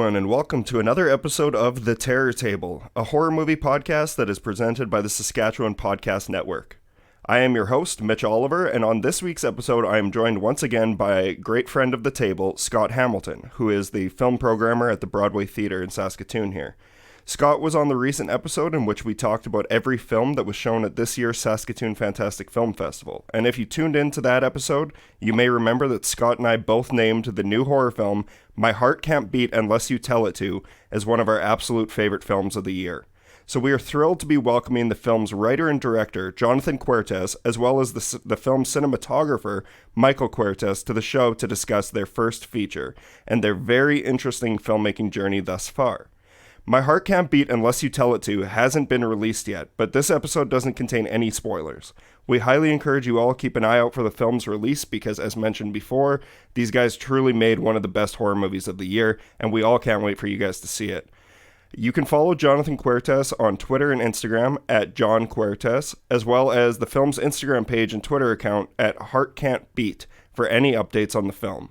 everyone, and welcome to another episode of The Terror Table, a horror movie podcast that is presented by the Saskatchewan Podcast Network. I am your host, Mitch Oliver, and on this week's episode, I am joined once again by a great friend of the table, Scott Hamilton, who is the film programmer at the Broadway Theatre in Saskatoon here. Scott was on the recent episode in which we talked about every film that was shown at this year's Saskatoon Fantastic Film Festival, and if you tuned into that episode, you may remember that Scott and I both named the new horror film, My Heart Can't Beat Unless You Tell It To, as one of our absolute favorite films of the year. So we are thrilled to be welcoming the film's writer and director, Jonathan Cuartas, as well as the film's cinematographer, Michael Cuartas, to the show to discuss their first feature, and their very interesting filmmaking journey thus far. My Heart Can't Beat Unless You Tell It To hasn't been released yet, but this episode doesn't contain any spoilers. We highly encourage you all to keep an eye out for the film's release because, as mentioned before, these guys truly made one of the best horror movies of the year, and we all can't wait for you guys to see it. You can follow Jonathan Cuartas on Twitter and Instagram at John Cuartas, as well as the film's Instagram page and Twitter account at Heart Can't Beat for any updates on the film.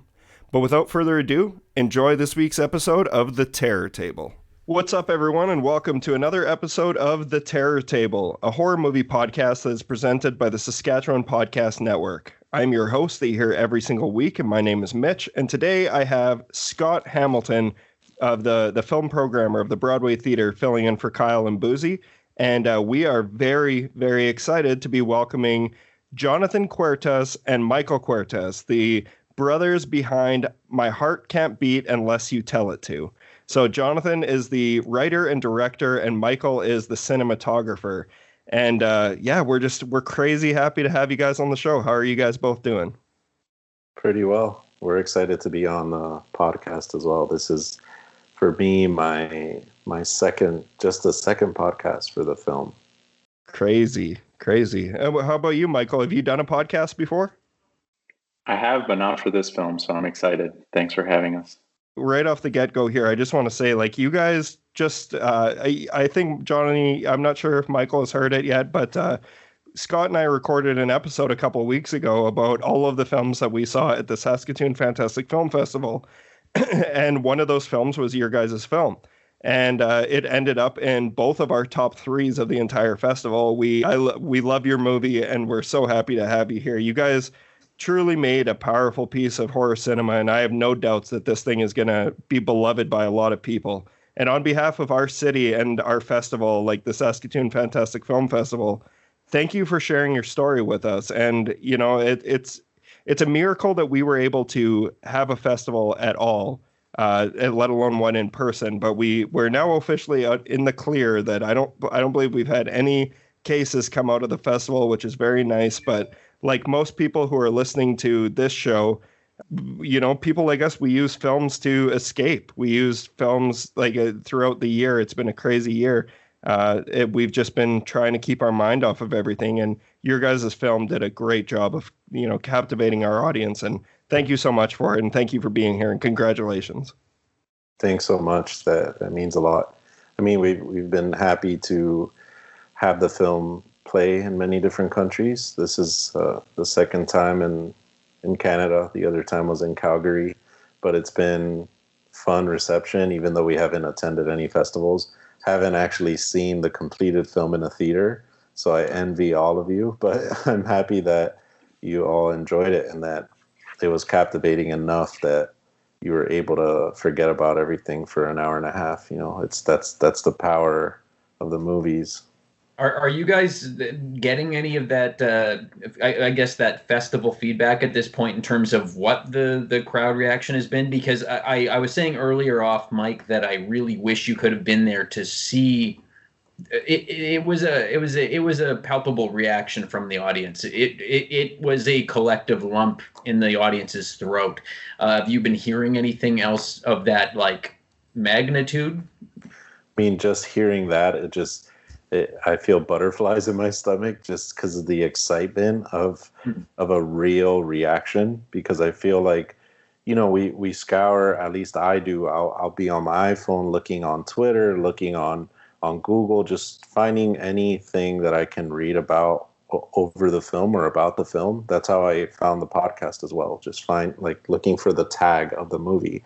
But without further ado, enjoy this week's episode of The Terror Table. What's up, everyone, and welcome to another episode of The Terror Table, a horror movie podcast that is presented by the Saskatchewan Podcast Network. I'm your host that you hear every single week, and my name is Mitch, and today I have Scott Hamilton, of the film programmer of the Broadway Theatre, filling in for Kyle and Boozy, and we are very, very excited to be welcoming Jonathan Cuartas and Michael Cuartas, the brothers behind My Heart Can't Beat Unless You Tell It To. So Jonathan is the writer and director, and Michael is the cinematographer. And we're crazy happy to have you guys on the show. How are you guys both doing? Pretty well. We're excited to be on the podcast as well. This is, for me, my second podcast for the film. Crazy. How about you, Michael? Have you done a podcast before? I have, but not for this film, so I'm excited. Thanks for having us. Right off the get-go here, I just want to say, you guys just, I think, Johnny, I'm not sure if Michael has heard it yet, but Scott and I recorded an episode a couple of weeks ago about all of the films that we saw at the Saskatoon Fantastic Film Festival, and one of those films was your guys' film. And it ended up in both of our top threes of the entire festival. We love your movie, and we're so happy to have you here. You guys truly made a powerful piece of horror cinema, and I have no doubts that this thing is going to be beloved by a lot of people. And on behalf of our city and our festival, like the Saskatoon Fantastic Film Festival, thank you for sharing your story with us. And, you know, it's a miracle that we were able to have a festival at all, let alone one in person. But we're now officially out in the clear that I don't believe we've had any cases come out of the festival, which is very nice. But like most people who are listening to this show, you know, people like us, we use films to escape. We use films throughout the year. It's been a crazy year. We've just been trying to keep our mind off of everything. And your guys' film did a great job of, you know, captivating our audience. And thank you so much for it. And thank you for being here. And congratulations. Thanks so much. That means a lot. I mean, we've been happy to have the film play in many different countries. This is the second time in Canada. The other time was in Calgary, but it's been fun reception, even though we haven't attended any festivals, haven't actually seen the completed film in a theater. So I envy all of you, but I'm happy that you all enjoyed it and that it was captivating enough that you were able to forget about everything for an hour and a half. You know, that's the power of the movies. Are you guys getting any of that, I guess, that festival feedback at this point in terms of what the crowd reaction has been? Because I was saying earlier off mic that I really wish you could have been there to see. It was a palpable reaction from the audience. It was a collective lump in the audience's throat. Have you been hearing anything else of that magnitude? I mean, just hearing that, I feel butterflies in my stomach just because of the excitement of a real reaction. Because I feel like, you know, we scour, at least I do. I'll be on my iPhone looking on Twitter, looking on Google, just finding anything that I can read about over the film or about the film. That's how I found the podcast as well. Just looking for the tag of the movie.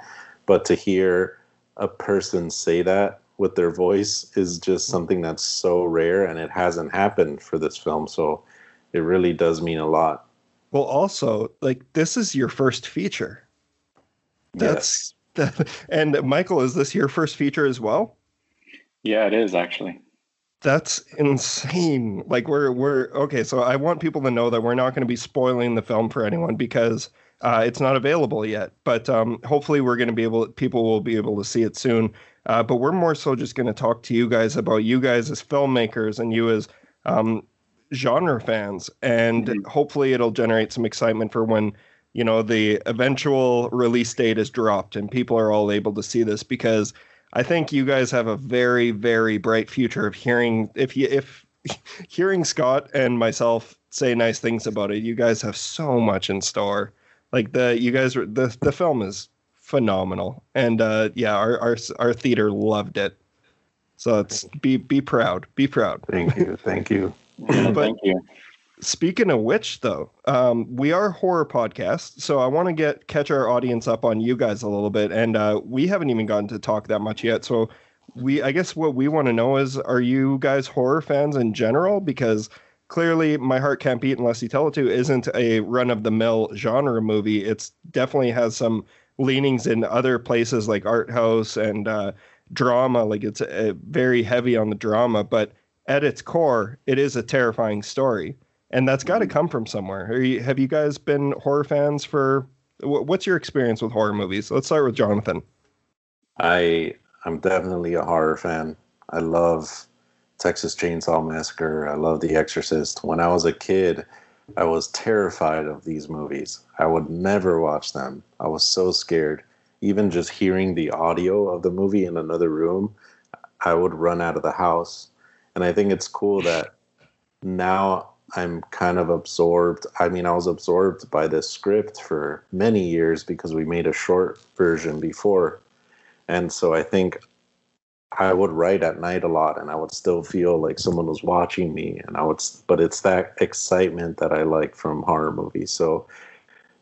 But to hear a person say that with their voice is just something that's so rare, and it hasn't happened for this film. So it really does mean a lot. Well, also, like, this is your first feature. Yes. And Michael, is this your first feature as well? Yeah, it is actually. That's insane. Like, we're okay. So I want people to know that we're not going to be spoiling the film for anyone because it's not available yet. But hopefully, we're going to be people will be able to see it soon. But we're more so just going to talk to you guys about you guys as filmmakers and you as genre fans, and hopefully, it'll generate some excitement for when the eventual release date is dropped and people are all able to see this, because I think you guys have a very, very bright future of hearing hearing Scott and myself say nice things about it. You guys have so much in store. Like the film is phenomenal, and our theater loved it. So it's be proud, be proud. Thank you. Yeah, thank you. Speaking of which, though, we are a horror podcast, so I want to catch our audience up on you guys a little bit, and we haven't even gotten to talk that much yet. So I guess what we want to know is, are you guys horror fans in general? Because clearly, My Heart Can't Beat Unless You Tell It To isn't a run-of-the-mill genre movie. It's definitely has some leanings in other places like art house and drama. Like it's very heavy on the drama, but at its core, it is a terrifying story. And that's got to come from somewhere. Have you guys been horror fans for? What's your experience with horror movies? Let's start with Jonathan. I'm definitely a horror fan. I love Texas Chainsaw Massacre. I love The Exorcist. When I was a kid, I was terrified of these movies. I would never watch them. I was so scared. Even just hearing the audio of the movie in another room, I would run out of the house. And I think it's cool that now I'm kind of absorbed. I mean, I was absorbed by this script for many years because we made a short version before. And so I think I would write at night a lot and I would still feel like someone was watching me. But it's that excitement that I like from horror movies. So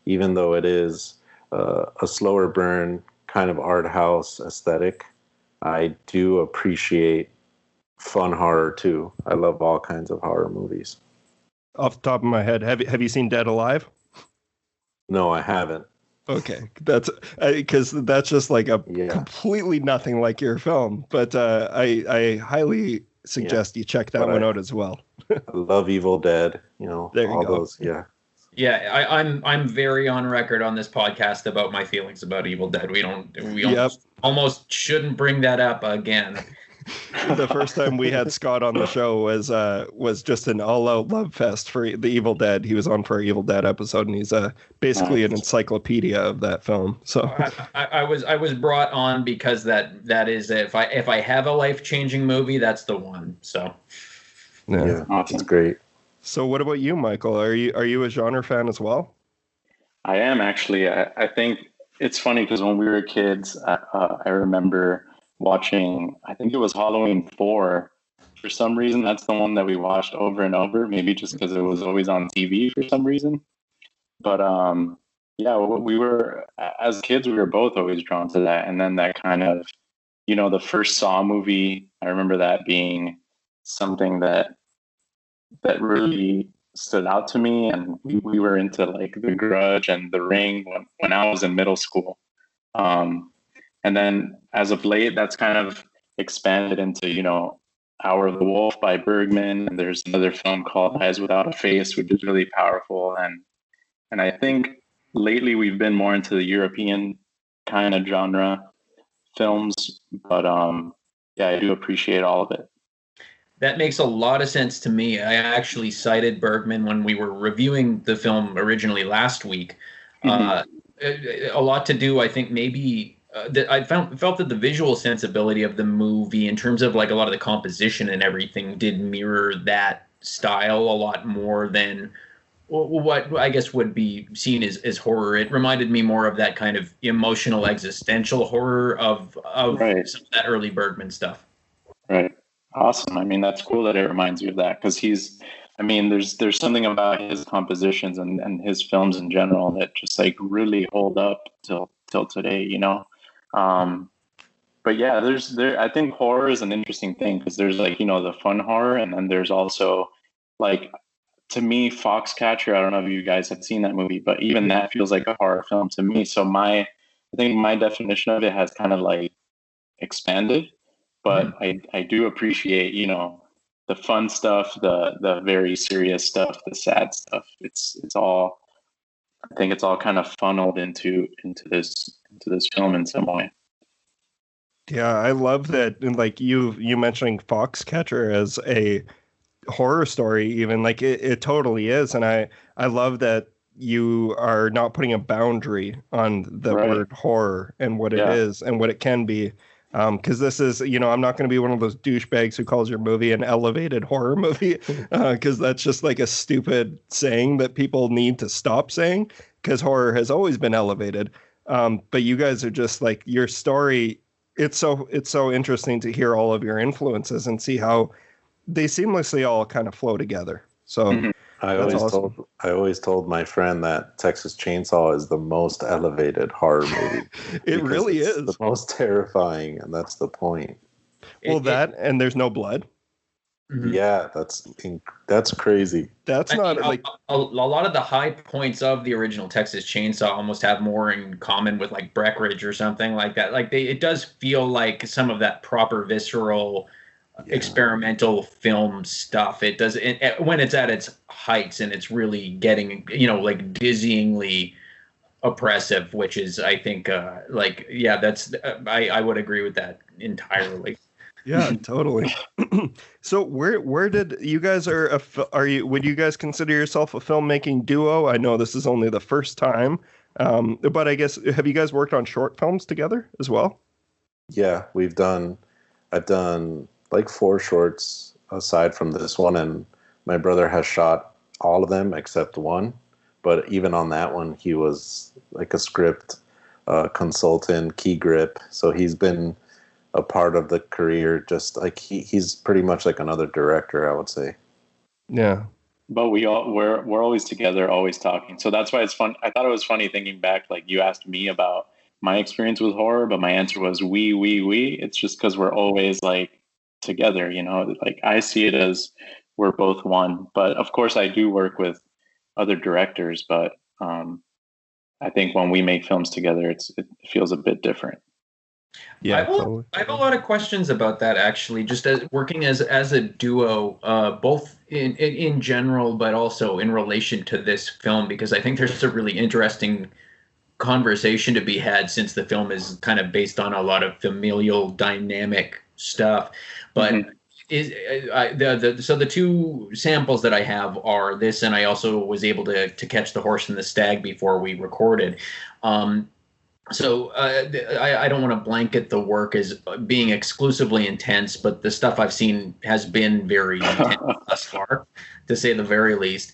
even though it is a slower burn kind of art house aesthetic, I do appreciate fun horror too. I love all kinds of horror movies. Off the top of my head, have you seen Dead Alive? No, I haven't. Okay, that's because that's just like a completely nothing like your film. But I highly suggest you check that one out as well. I love Evil Dead. There you go. Those. Yeah, I'm very on record on this podcast about my feelings about Evil Dead. We almost shouldn't bring that up again. The first time we had Scott on the show was just an all-out love fest for the Evil Dead. He was on for our Evil Dead episode, and he's basically an encyclopedia of that film. So I was brought on because that is, if I have a life-changing movie, that's the one. So yeah, it's great. So what about you, Michael? Are you a genre fan as well? I am actually. I think it's funny because when we were kids, I remember watching, I think it was Halloween 4. For some reason, that's the one that we watched over and over, maybe just because it was always on TV for some reason. But we were, as kids, we were both always drawn to that. And then that kind of, the first Saw movie, I remember that being something that really stood out to me. And we were into like The Grudge and The Ring when I was in middle school. And then as of late, that's kind of expanded into, Hour of the Wolf by Bergman. And there's another film called Eyes Without a Face, which is really powerful. And I think lately we've been more into the European kind of genre films. But I do appreciate all of it. That makes a lot of sense to me. I actually cited Bergman when we were reviewing the film originally last week. A lot to do, I think, maybe... I felt that the visual sensibility of the movie, in terms of like a lot of the composition and everything, did mirror that style a lot more than what I guess would be seen as horror. It reminded me more of that kind of emotional, existential horror of right. Some of that early Bergman stuff. Right. Awesome. I mean, that's cool that it reminds you of that, because there's something about his compositions and his films in general that just like really hold up till today, but yeah, I think horror is an interesting thing because there's like, the fun horror, and then there's also like, to me, Foxcatcher, I don't know if you guys have seen that movie, but even that feels like a horror film to me. So I think my definition of it has kind of like expanded, but I do appreciate, the fun stuff, the very serious stuff, the sad stuff. It's all, I think it's all kind of funneled into this film in some way. Yeah, I love that. And like you mentioning Foxcatcher as a horror story, even like it totally is. And I love that you are not putting a boundary on the Right. word horror and what it is and what it can be. Because this is, I'm not going to be one of those douchebags who calls your movie an elevated horror movie, because that's just like a stupid saying that people need to stop saying, because horror has always been elevated. But you guys are just like, your story, it's so interesting to hear all of your influences and see how they seamlessly all kind of flow together. So I always told my friend that Texas Chainsaw is the most elevated horror movie. It really is the most terrifying, and that's the point. Well, and there's no blood. Yeah, that's crazy. That's not like a lot of the high points of the original Texas Chainsaw almost have more in common with like Breckenridge or something like that. Like it does feel like some of that proper visceral experimental film stuff. It does when it's at its heights and it's really getting, like dizzyingly oppressive, which is, I think, that's I would agree with that entirely. Yeah, totally. So where did you guys would you guys consider yourself a filmmaking duo? I know this is only the first time, but I guess, have you guys worked on short films together as well? Yeah, I've done like 4 shorts aside from this one, and my brother has shot all of them except one. But even on that one, he was like a script consultant, key grip. So he's been a part of the career, just like he's pretty much like another director, I would say. Yeah. But we're always together, always talking. So that's why it's fun. I thought it was funny thinking back, like you asked me about my experience with horror, but my answer was we. It's just because we're always like together, like I see it as we're both one. But of course I do work with other directors, but I think when we make films together, it feels a bit different. Yeah, I have a lot of questions about that, actually, just as working as a duo, both in general, but also in relation to this film, because I think there's a really interesting conversation to be had, since the film is kind of based on a lot of familial dynamic stuff. But so the 2 samples that I have are this, and I also was able to catch The Horse and the Stag before we recorded. So I don't want to blanket the work as being exclusively intense, but the stuff I've seen has been very intense thus far, to say the very least.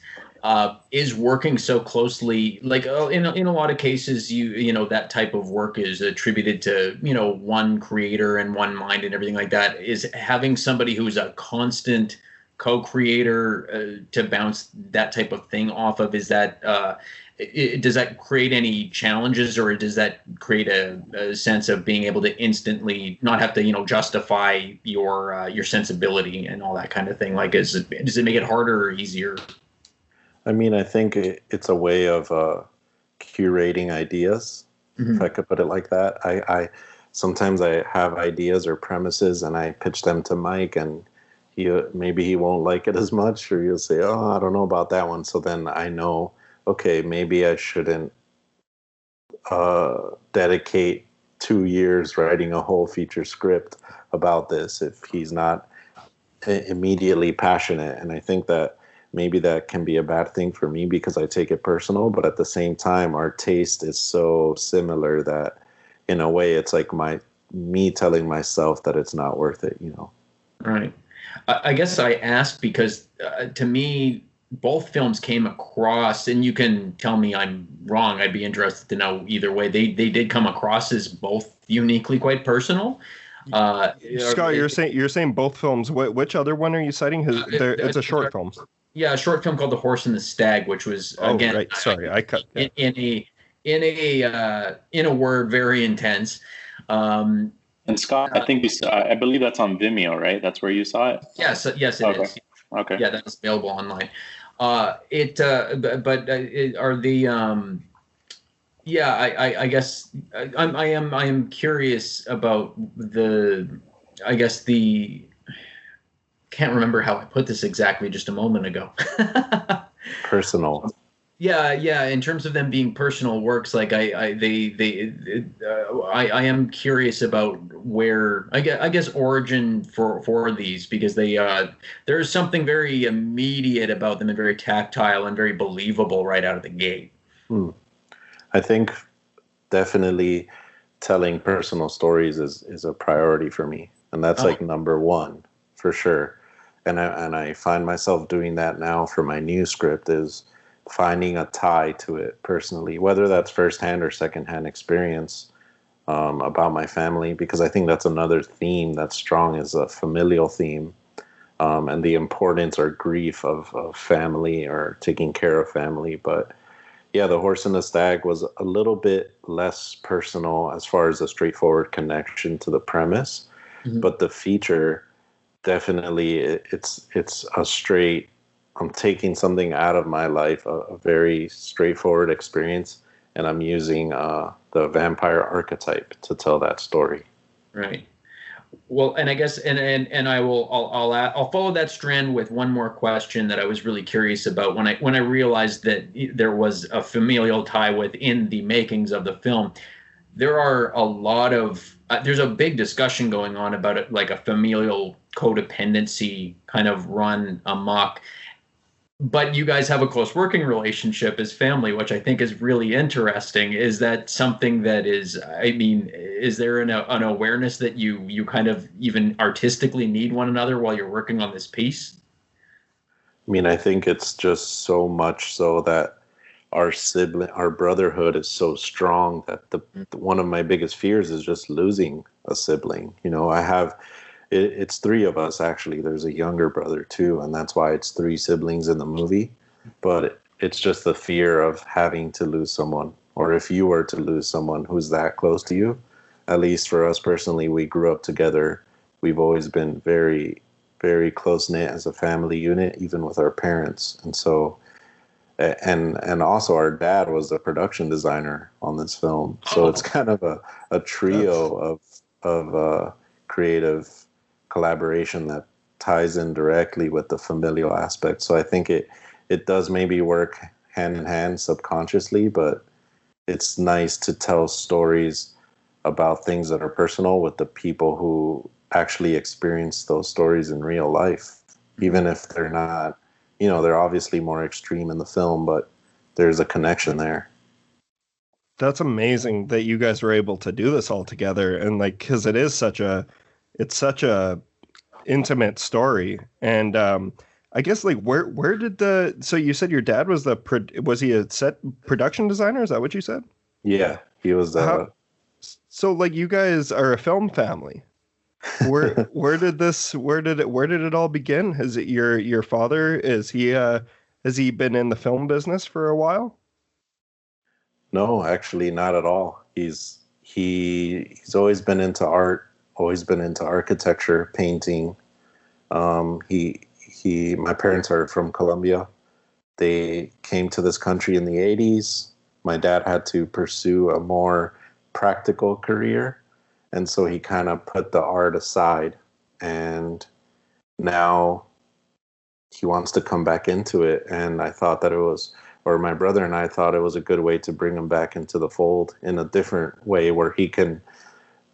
Is working so closely, like in a lot of cases, you know that type of work is attributed to one creator and one mind and everything like that. Is having somebody who's a constant co-creator to bounce that type of thing off of, is that does that create any challenges, or does that create a sense of being able to instantly not have to justify your sensibility and all that kind of thing? Like, does it make it harder or easier? I mean, I think it's a way of curating ideas, if I could put it like that. I sometimes I have ideas or premises and I pitch them to Mike, and maybe he won't like it as much, or he'll say, "Oh, I don't know about that one." So then I know, okay, maybe I shouldn't dedicate 2 years writing a whole feature script about this if he's not immediately passionate. And I think that maybe that can be a bad thing for me because I take it personal, but at the same time, our taste is so similar that in a way it's like me telling myself that it's not worth it, Right. I guess I asked because to me, both films came across, and you can tell me I'm wrong, I'd be interested to know either way. They did come across as both uniquely quite personal. Scott, you're saying both films. Which other one are you citing? It's a short film. Yeah, a short film called The Horse and the Stag, which was again, right. Sorry, I cut in a word, very intense. And Scott, I think I believe that's on Vimeo, right? That's where you saw it? Yes, it is. Okay. Yeah, that's available online. Are the yeah, I guess I am curious about I guess the can't remember how I put this exactly just a moment ago. Personal. Yeah. In terms of them being personal works, like I am curious about where I guess origin for these, because there's something very immediate about them and very tactile and very believable right out of the gate. I think definitely telling personal stories is a priority for me, and that's like number one for sure. And I find myself doing that now for my new script, is finding a tie to it personally, whether that's firsthand or secondhand experience about my family, because I think that's another theme that's strong, is a familial theme, and the importance or grief of family or taking care of family. But yeah, The Horse and the Stag was a little bit less personal as far as a straightforward connection to the premise, but the feature definitely it's a straight, I'm taking something out of my life, a very straightforward experience, and I'm using the vampire archetype to tell that story. Right. Well, and I guess and I'll follow that strand with one more question that I was really curious about when I realized that there was a familial tie within the makings of the film. There are a lot of there's a big discussion going on about it, like a familial codependency kind of run amok. But you guys have a close working relationship as family, which I think is really interesting. Is that something that is, I mean, is there an awareness that you kind of even artistically need one another while you're working on this piece? I mean, I think it's just so much so that our brotherhood is so strong that one of my biggest fears is just losing a sibling. You know, it's three of us actually. There's a younger brother too, and that's why it's three siblings in the movie. But it's just the fear of having to lose someone, or if you were to lose someone who's that close to you. At least for us personally, we grew up together. We've always been very, very close knit as a family unit, even with our parents. And so, and also our dad was the production designer on this film. So it's kind of a trio of creative collaboration that ties in directly with the familial aspect. So I think it does maybe work hand in hand subconsciously, but it's nice to tell stories about things that are personal with the people who actually experience those stories in real life, even if they're not, they're obviously more extreme in the film, but there's a connection there. That's amazing that you guys were able to do this all together, and like, because it's such a intimate story. And I guess like where did so you said your dad was was he a set production designer? Is that what you said? Yeah, he was. So like you guys are a film family. Where did it all begin? Is it your father? Has he been in the film business for a while? No, actually not at all. He's always been into art, always been into architecture, painting. My parents are from Colombia. They came to this country in the 80s. My dad had to pursue a more practical career, and so he kind of put the art aside, and now he wants to come back into it. And I thought that my brother and I thought it was a good way to bring him back into the fold in a different way, where he can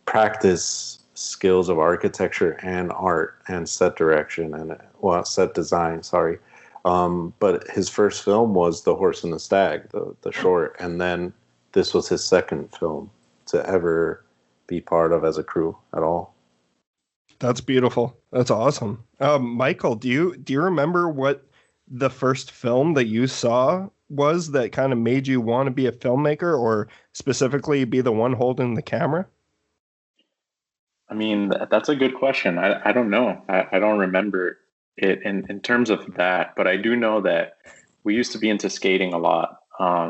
practice skills of architecture and art and set direction and set design. Sorry. But his first film was The Horse and the Stag, the short, and then this was his second film to ever be part of as a crew at all. That's beautiful. That's awesome. Michael, do you remember what the first film that you saw was that kind of made you want to be a filmmaker, or specifically be the one holding the camera? I mean, that's a good question. I don't know. I don't remember it in terms of that, but I do know that we used to be into skating a lot.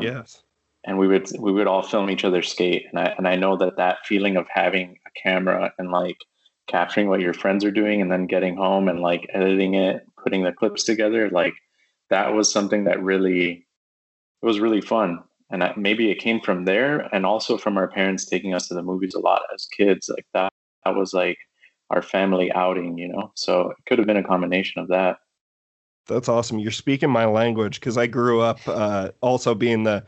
Yes. and we would all film each other skate. And I know that feeling of having a camera and like capturing what your friends are doing and then getting home and like editing it, putting the clips together, like that was something that it was really fun. And maybe it came from there, and also from our parents taking us to the movies a lot as kids. Like that was like our family outing, you know? So it could have been a combination of that. That's awesome. You're speaking my language because I grew up also being the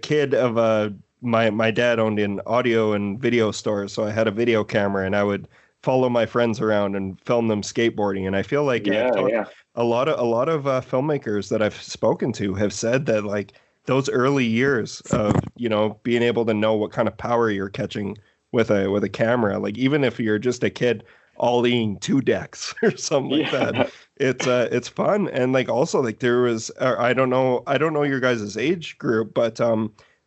kid of my dad owned an audio and video store, so I had a video camera and I would follow my friends around and film them skateboarding. And I feel like I've talked Yeah. a lot of filmmakers that I've spoken to have said that like those early years of, you know, being able to know what kind of power you're catching with a camera, like even if you're just a kid ollieing 2 decks or something like that, it's fun. And like also like there was I don't know your guys' age group, but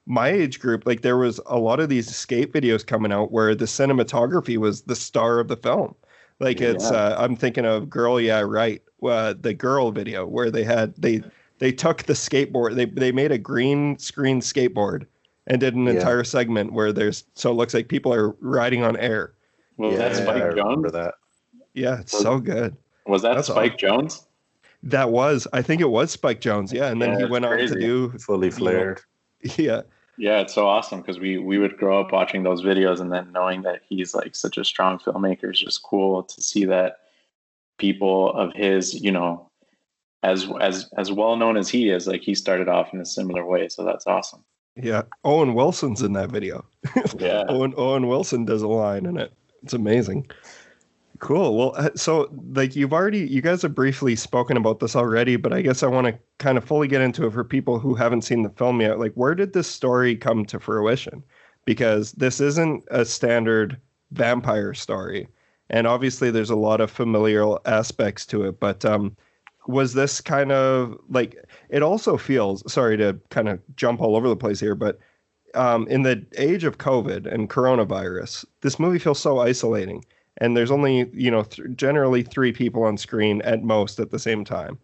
my age group, like there was a lot of these skate videos coming out where the cinematography was the star of the film. Like it's I'm thinking of Girl Yeah Right, the Girl video where they took the skateboard, they made a green screen skateboard and did an entire segment where so it looks like people are riding on air. Was that Spike I Jones? remember that. Yeah, it's so good. Was that That's Spike awesome. Jones? I think it was Spike Jones. Yeah. And then he went on to do Fully flared. Yeah. Yeah, it's so awesome because we would grow up watching those videos, and then knowing that he's like such a strong filmmaker is just cool to see that people of his, you know, as well known as he is, like he started off in a similar way. So that's awesome. Yeah. Owen Wilson's in that video. Yeah. Owen Wilson does a line in it. It's amazing. Cool. Well, so like you guys have briefly spoken about this already, but I guess I want to kind of fully get into it for people who haven't seen the film yet. Like, where did this story come to fruition? Because this isn't a standard vampire story. And obviously there's a lot of familial aspects to it, but was this kind of like, it also feels, sorry to kind of jump all over the place here, but in the age of COVID and coronavirus, this movie feels so isolating. And there's only, you know, generally 3 people on screen at most at the same time.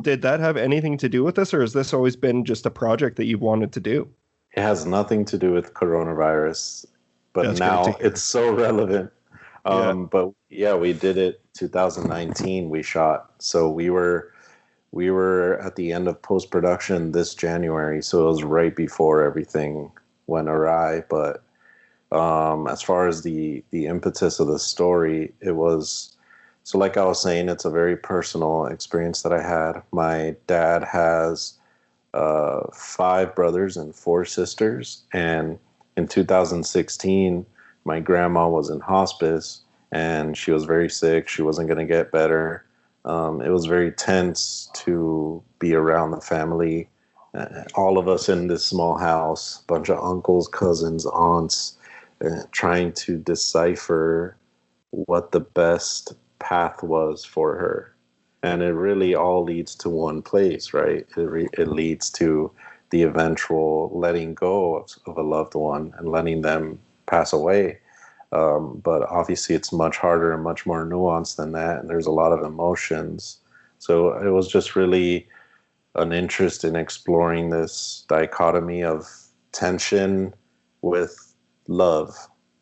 Did that have anything to do with this, or has this always been just a project that you've wanted to do? It has nothing to do with coronavirus, but That's now it's so relevant. But yeah, we did it 2019. We shot, so we were at the end of post-production this January, so it was right before everything went awry. But as far as the impetus of the story, it was, so like I was saying, it's a very personal experience that I had. My dad has 5 brothers and 4 sisters, and in 2016 my grandma was in hospice and she was very sick. She wasn't going to get better. It was very tense to be around the family, all of us in this small house, bunch of uncles, cousins, aunts, trying to decipher what the best path was for her. And it really all leads to one place, right? It leads to the eventual letting go of a loved one and letting them pass away. But obviously it's much harder and much more nuanced than that. And there's a lot of emotions. So it was just really an interest in exploring this dichotomy of tension with love,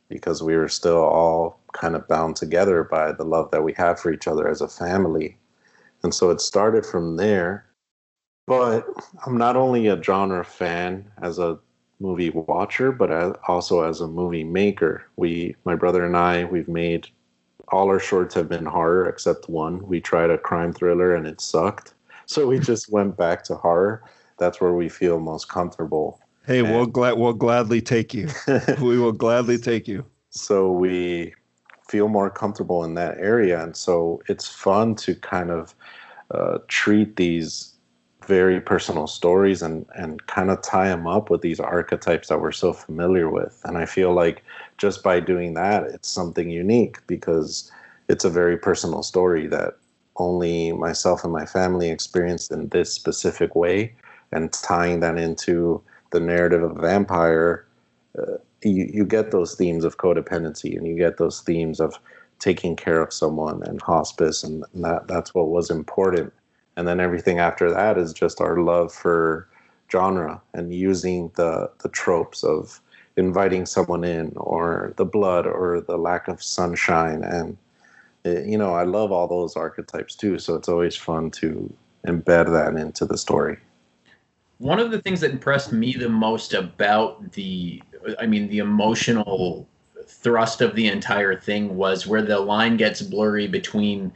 because we were still all kind of bound together by the love that we have for each other as a family. And so it started from there. But I'm not only a genre fan as a movie watcher, but also as a movie maker. My brother and I, we've made, all our shorts have been horror except one. We tried a crime thriller and it sucked. So we just went back to horror. That's where we feel most comfortable. Hey, we'll gladly take you. We will gladly take you. So we feel more comfortable in that area. And so it's fun to kind of treat these very personal stories and kind of tie them up with these archetypes that we're so familiar with. And I feel like just by doing that, it's something unique because it's a very personal story that only myself and my family experienced in this specific way. And tying that into the narrative of vampire, you get those themes of codependency and you get those themes of taking care of someone and hospice, and that's what was important. And then everything after that is just our love for genre and using the tropes of inviting someone in, or the blood, or the lack of sunshine. And I love all those archetypes too, so it's always fun to embed that into the story. One of the things that impressed me the most about the emotional thrust of the entire thing was where the line gets blurry between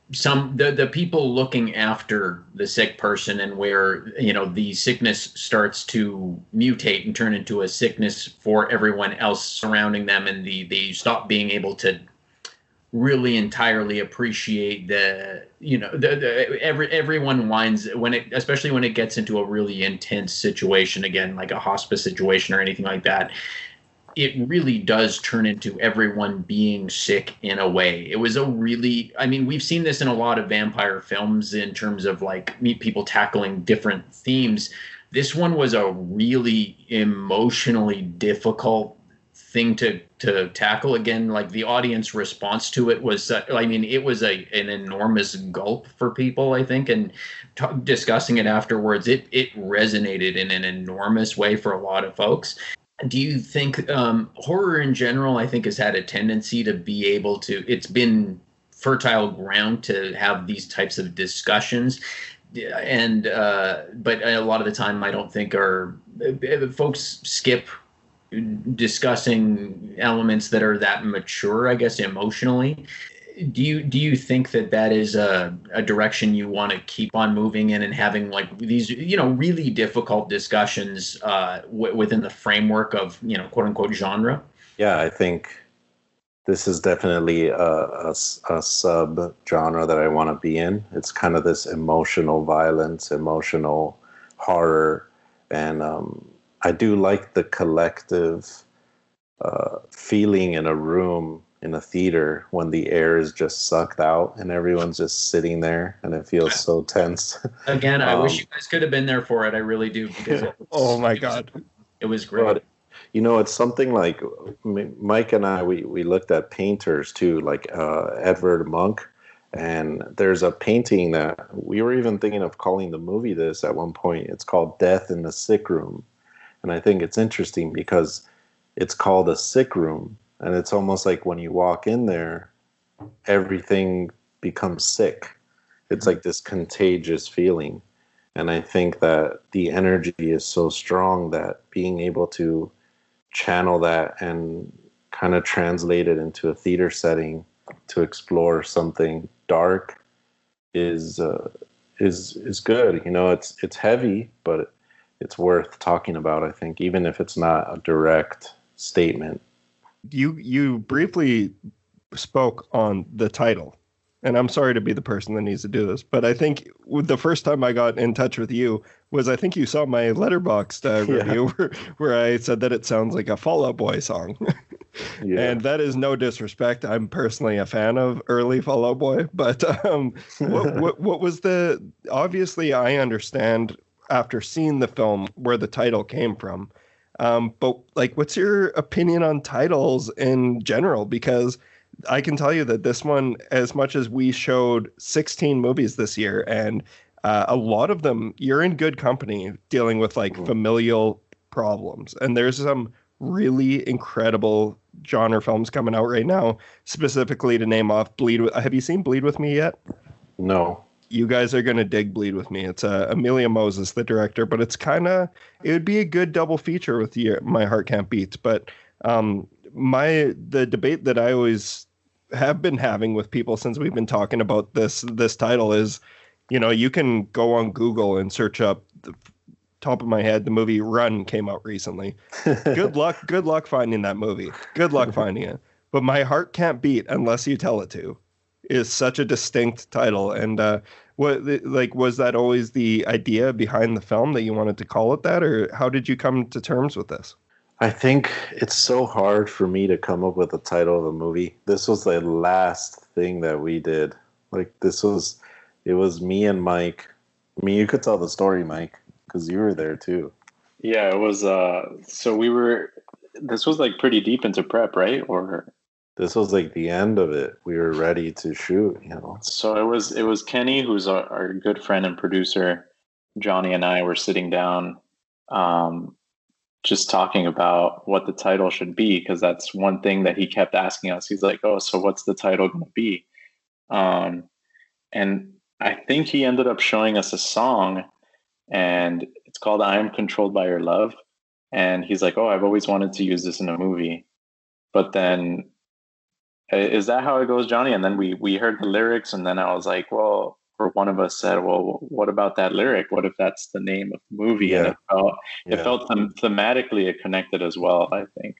the people looking after the sick person, and where the sickness starts to mutate and turn into a sickness for everyone else surrounding them, and they stop being able to really entirely appreciate everyone whines especially when it gets into a really intense situation, again, like a hospice situation or anything like that. It really does turn into everyone being sick in a way. It was we've seen this in a lot of vampire films in terms of like people tackling different themes. This one was a really emotionally difficult thing to tackle. Again, like the audience response to it was, it was an enormous gulp for people, I think, and discussing it afterwards, it resonated in an enormous way for a lot of folks. Do you think horror in general, I think, has had a tendency to be able to, it's been fertile ground to have these types of discussions, and but a lot of the time I don't think folks skip discussing elements that are that mature, I guess, emotionally. Do you think that is a direction you want to keep on moving in, and having like these really difficult discussions within the framework of quote unquote genre? Yeah, I think this is definitely a sub genre that I want to be in. It's kind of this emotional violence, emotional horror, and I do like the collective feeling in a room, in a theater, when the air is just sucked out and everyone's just sitting there and it feels so tense. Again, I wish you guys could have been there for it. I really do, because oh my God, it was great. But, it's something like Mike and I, we looked at painters too, like Edvard Munch, and there's a painting that we were even thinking of calling the movie this at one point. It's called Death in the Sick Room. And I think it's interesting because it's called a sick room, and it's almost like when you walk in there, everything becomes sick. It's like this contagious feeling. And I think that the energy is so strong that being able to channel that and kind of translate it into a theater setting to explore something dark is good. It's heavy, but it's worth talking about, I think, even if it's not a direct statement. You briefly spoke on the title, and I'm sorry to be the person that needs to do this, but I think the first time I got in touch with you was, I think you saw my Letterboxd review where I said that it sounds like a Fall Out Boy song. Yeah. And that is no disrespect. I'm personally a fan of early Fall Out Boy, but what was obviously I understand after seeing the film where the title came from. But like, what's your opinion on titles in general? Because I can tell you that this one, as much as we showed 16 movies this year, and a lot of them, you're in good company dealing with like familial problems. And there's some really incredible genre films coming out right now, specifically to name off have you seen Bleed With Me yet? No. You guys are going to dig Bleed With Me. It's Amelia Moses, the director, but it would be a good double feature with My Heart Can't Beat. But the debate that I always have been having with people since we've been talking about this title is, you can go on Google and search up, the top of my head, the movie Run came out recently. Good luck finding that movie. Good luck finding it. But My Heart Can't Beat Unless You Tell It To is such a distinct title. And was that always the idea behind the film, that you wanted to call it that, or how did you come to terms with this? I think it's so hard for me to come up with a title of a movie. This was the last thing that we did. Like, it was me and Mike. I mean, you could tell the story, Mike, because you were there too. Yeah, it was, this was like pretty deep into prep, right? Or this was like the end of it. We were ready to shoot, So it was Kenny, who's our good friend and producer, Johnny and I were sitting down, just talking about what the title should be, because that's one thing that he kept asking us. He's like, "Oh, so what's the title going to be?" Um, and I think he ended up showing us a song, and it's called "I Am Controlled by Your Love." And he's like, "Oh, I've always wanted to use this in a movie." But then, is that how it goes, Johnny? And then we heard the lyrics, and then I was like, well, or one of us said, well, what about that lyric? What if that's the name of the movie? And Yeah, it yeah. felt thematically it connected as well, I think.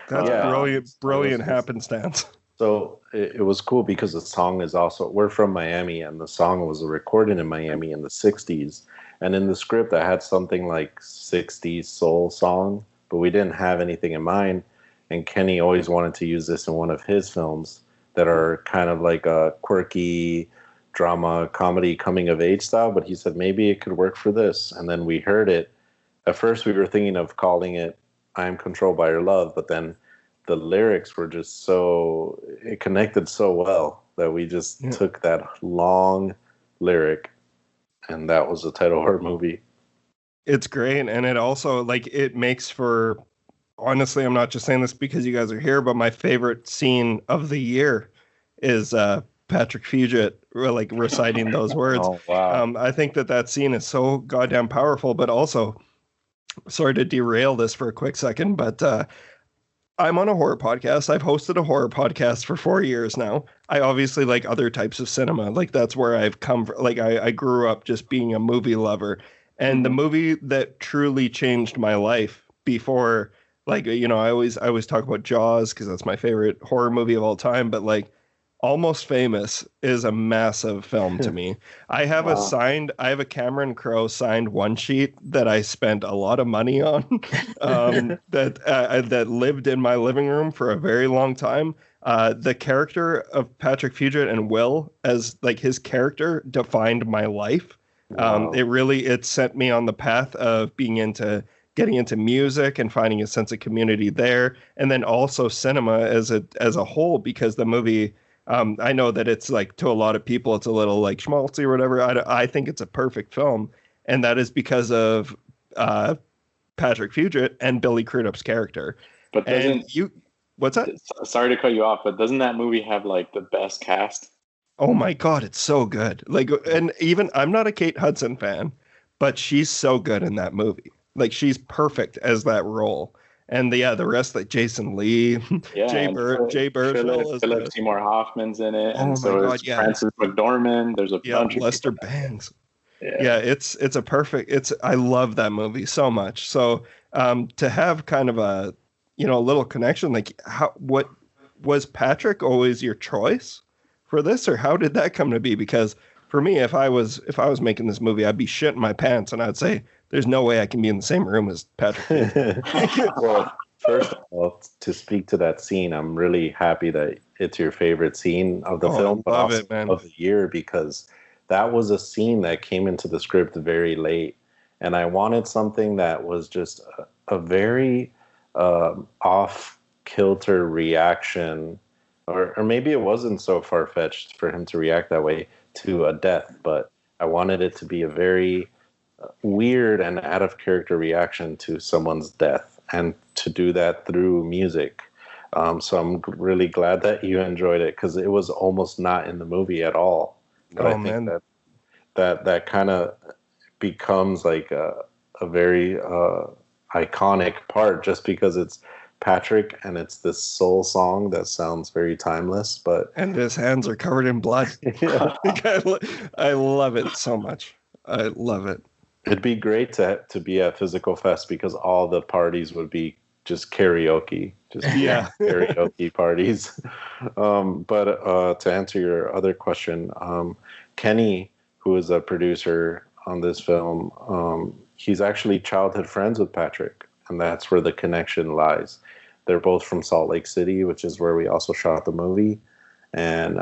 That's Yeah. brilliant happenstance. So it was cool because the song is also, we're from Miami, and the song was recorded in Miami in the 60s. And in the script, I had something like 60s soul song, but we didn't have anything in mind. And Kenny always wanted to use this in one of his films that are kind of like a quirky drama, comedy, coming of age style. But he said maybe it could work for this. And then we heard it. At first, we were thinking of calling it "I Am Controlled by Your Love," but then the lyrics were just it connected so well that we just took that long lyric, and that was the title of our movie. It's great, and it also, like, it makes for, honestly, I'm not just saying this because you guys are here, but my favorite scene of the year is Patrick Fugit like reciting those words. Oh, wow. I think that scene is so goddamn powerful, but also, sorry to derail this for a quick second, but I'm on a horror podcast. I've hosted a horror podcast for 4 years now. I obviously like other types of cinema. Like, that's where I've come from. Like, I grew up just being a movie lover. And the movie that truly changed my life before, like, you know, I always talk about Jaws because that's my favorite horror movie of all time. But like, Almost Famous is a massive film to me. I have a Cameron Crowe signed one sheet that I spent a lot of money on, that lived in my living room for a very long time. The character of Patrick Fugit and Will, as like his character, defined my life. Wow. It sent me on the path of getting into music and finding a sense of community there, and then also cinema as a whole, because the movie. I know that it's like, to a lot of people, it's a little like schmaltzy or whatever. I think it's a perfect film. And that is because of Patrick Fugit and Billy Crudup's character. But what's that? Sorry to cut you off, but doesn't that movie have like the best cast? Oh my God, it's so good. Like, and even, I'm not a Kate Hudson fan, but she's so good in that movie. Like, she's perfect as that role. And the rest, like Jason Lee, Jay Burchell, Philip Seymour Hoffman's in it, and Francis McDormand. There's a bunch of Lester Bangs. Yeah, it's a perfect. I love that movie so much. So to have kind of a little connection, like, what was Patrick always your choice for this, or how did that come to be? Because for me, if I was making this movie, I'd be shitting my pants, and I'd say, there's no way I can be in the same room as Patrick. Well, first of all, to speak to that scene, I'm really happy that it's your favorite scene of the film, but also of the year, because that was a scene that came into the script very late, and I wanted something that was just a very off-kilter reaction, or maybe it wasn't so far-fetched for him to react that way to a death, but I wanted it to be a very weird and out of character reaction to someone's death, and to do that through music. So I'm really glad that you enjoyed it, because it was almost not in the movie at all. But I think that kind of becomes like a very iconic part, just because it's Patrick and it's this soul song that sounds very timeless. And his hands are covered in blood. I love it so much. I love it. It'd be great to be at Physical Fest, because all the parties would be just karaoke, karaoke parties. But to answer your other question, Kenny, who is a producer on this film, he's actually childhood friends with Patrick, and that's where the connection lies. They're both from Salt Lake City, which is where we also shot the movie, and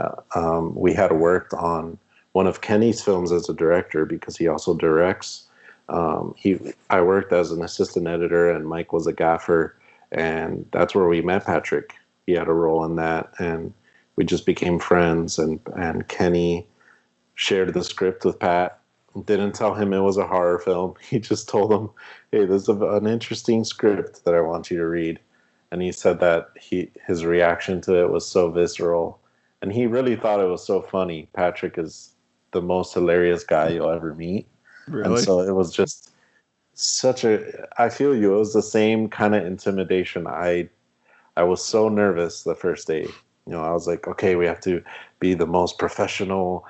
we had worked on one of Kenny's films as a director, because he also directs. I worked as an assistant editor, and Mike was a gaffer, and that's where we met Patrick. He had a role in that, and we just became friends, and Kenny shared the script with Pat didn't tell him it was a horror film. He just told him, "Hey, there's an interesting script that I want you to read." And he said that his reaction to it was so visceral, and he really thought it was so funny. Patrick is the most hilarious guy you'll ever meet, and Really? so it was just such a. I feel you. It was the same kind of intimidation. I was so nervous the first day. I was like, okay, we have to be the most professional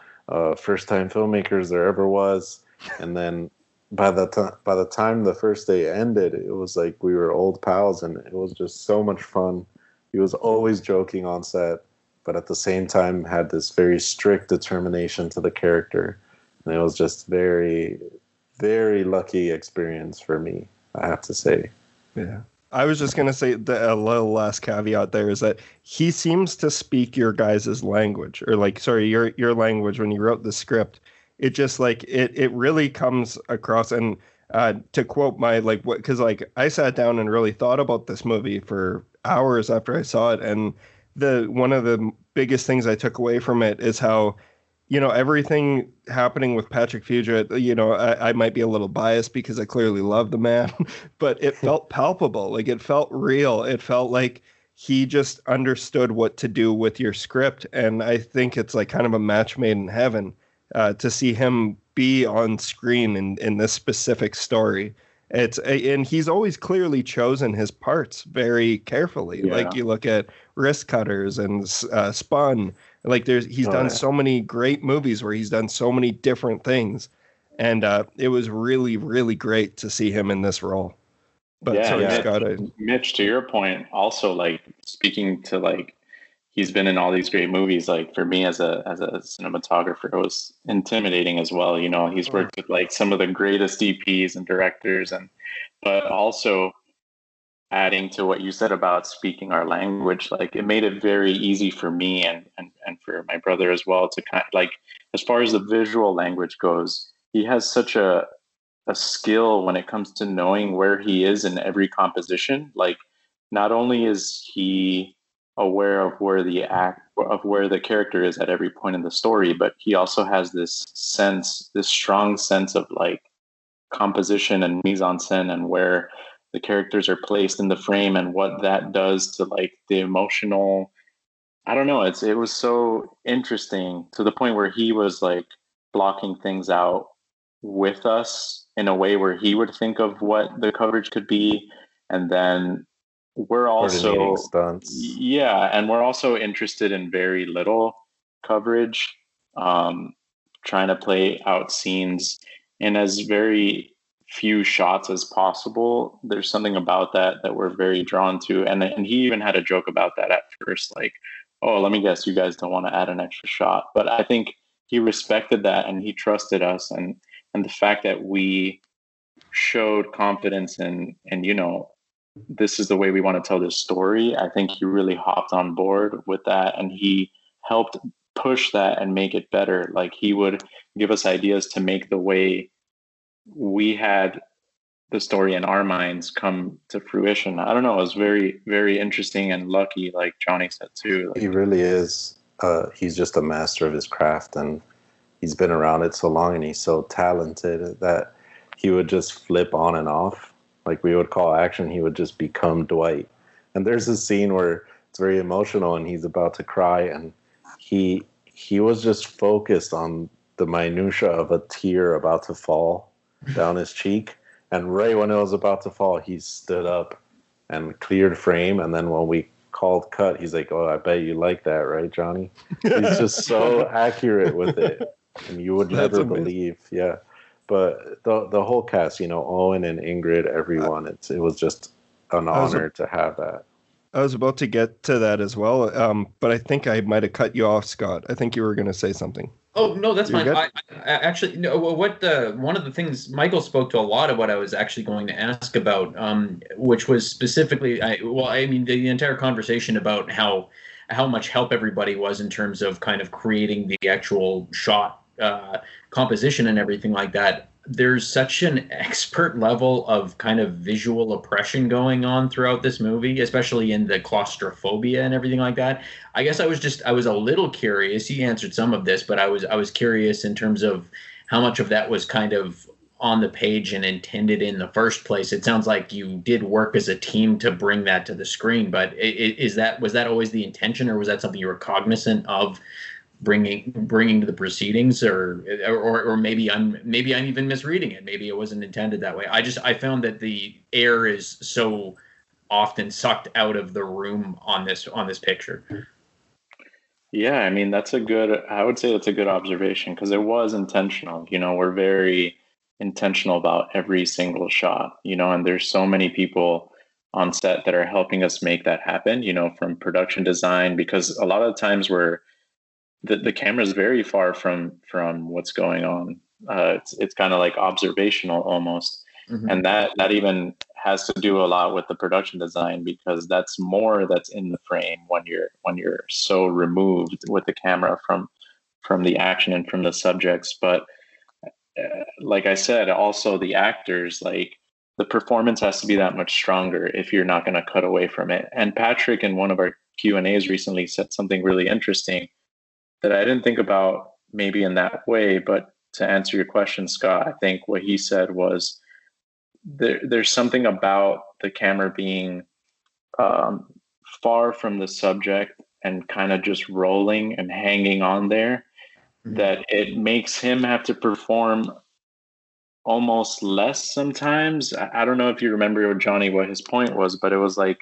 first-time filmmakers there ever was. And then by the time the first day ended, it was like we were old pals, and it was just so much fun. He was always joking on set, but at the same time had this very strict determination to the character. And it was just very, very lucky experience for me, I have to say. Yeah. I was just going to say a little last caveat there is that he seems to speak your guys' language, or like, sorry, your language when you wrote the script. It just like, it really comes across. And to quote my, like, what, because like I sat down and really thought about this movie for hours after I saw it. And one of the biggest things I took away from it is how, everything happening with Patrick Fugit, I might be a little biased because I clearly love the man, but it felt palpable. Like it felt real. It felt like he just understood what to do with your script. And I think it's like kind of a match made in heaven to see him be on screen in this specific story. And he's always clearly chosen his parts very carefully. Yeah. Like you look at Wrist Cutters and Spun. Like he's done so many great movies where he's done so many different things, and it was really, really great to see him in this role. But sorry, Scott. Mitch, to your point, also like speaking to like he's been in all these great movies. Like for me as a cinematographer, it was intimidating as well. He's worked with like some of the greatest DPs and directors, but also adding to what you said about speaking our language, like it made it very easy for me and for my brother as well to kind of like, as far as the visual language goes, he has such a skill when it comes to knowing where he is in every composition. Like not only is he aware of where the character is at every point in the story, but he also has this strong sense of like composition and mise en scène and where the characters are placed in the frame and what that does to like the emotional. I don't know. It was so interesting to the point where he was like blocking things out with us in a way where he would think of what the coverage could be. And then we're also, and we're also interested in very little coverage, trying to play out scenes in as very few shots as possible. There's something about that we're very drawn to. And he even had a joke about that at first, like, oh, let me guess, you guys don't want to add an extra shot. But I think he respected that and he trusted us. And the fact that we showed confidence and this is the way we want to tell this story, I think he really hopped on board with that. And he helped push that and make it better. Like he would give us ideas to make the way we had the story in our minds come to fruition. I don't know. It was very, very interesting and lucky, like Johnny said too. Like, he really is. He's just a master of his craft, and he's been around it so long, and he's so talented that he would just flip on and off. Like we would call action, he would just become Dwight. And there's a scene where it's very emotional, and he's about to cry, and he was just focused on the minutia of a tear about to fall down his cheek, and right when it was about to fall, he stood up and cleared frame. And then when we called cut, he's like, "Oh, I bet you like that, right, Johnny?" He's just so accurate with it, and you would never believe. Yeah, but the whole cast, Owen and Ingrid, everyone, it was just an honor to have that. I was about to get to that as well, but I think I might have cut you off, Scott. I think you were going to say something. Oh, no, that's fine. I actually, no, one of the things Michael spoke to a lot of what I was actually going to ask about, which was specifically, the entire conversation about how much help everybody was in terms of kind of creating the actual shot composition and everything like that. There's such an expert level of kind of visual oppression going on throughout this movie, especially in the claustrophobia and everything like that. I guess I was a little curious. He answered some of this, but I was curious in terms of how much of that was kind of on the page and intended in the first place. It sounds like you did work as a team to bring that to the screen, but was that always the intention, or was that something you were cognizant of bringing to the proceedings, or maybe I'm even misreading it. Maybe it wasn't intended that way. I found that the air is so often sucked out of the room on this picture. Yeah, I mean, I would say that's a good observation, because it was intentional. We're very intentional about every single shot, and there's so many people on set that are helping us make that happen, from production design, because a lot of the times the camera is very far from what's going on. It's kind of like observational almost. Mm-hmm. And that even has to do a lot with the production design, because that's in the frame when you're so removed with the camera from the action and from the subjects. But like I said, also the actors, like, the performance has to be that much stronger if you're not going to cut away from it. And Patrick, in one of our Q&As recently, said something really interesting that I didn't think about maybe in that way. But to answer your question, Scott, I think what he said was, there's something about the camera being far from the subject and kind of just rolling and hanging on there, mm-hmm. that it makes him have to perform almost less sometimes. I don't know if you remember, Johnny, what his point was, but it was like,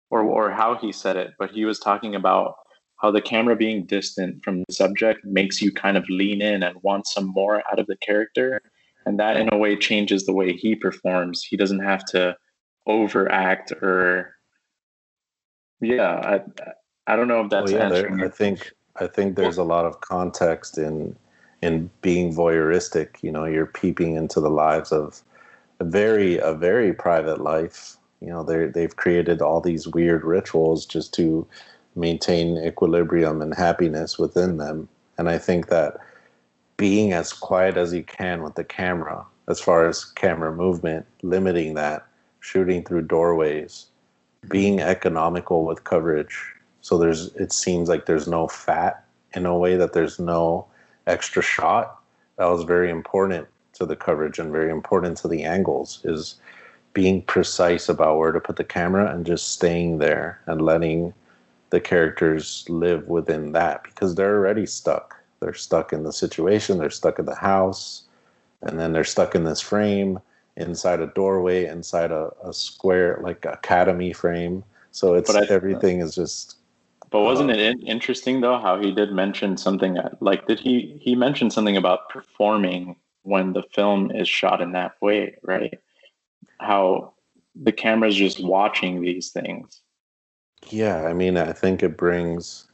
or how he said it, but he was talking about how the camera being distant from the subject makes you kind of lean in and want some more out of the character. And that, in a way, changes the way he performs. He doesn't have to overact or, yeah. I don't know if that's answering. I think there's a lot of context in being voyeuristic. You're peeping into the lives of a very private life. They've created all these weird rituals just to maintain equilibrium and happiness within them. And I think that being as quiet as you can with the camera, as far as camera movement, limiting that, shooting through doorways, being economical with coverage. So it seems like there's no fat, in a way that there's no extra shot. That was very important to the coverage and very important to the angles, is being precise about where to put the camera and just staying there and letting the characters live within that, because they're already stuck. They're stuck in the situation, they're stuck in the house, and then they're stuck in this frame, inside a doorway, inside a square, like academy frame. So everything is just... But wasn't it interesting, though, how he did mention something, like, he mentioned something about performing when the film is shot in that way, right? How the camera's just watching these things. Yeah, I mean, I think it brings...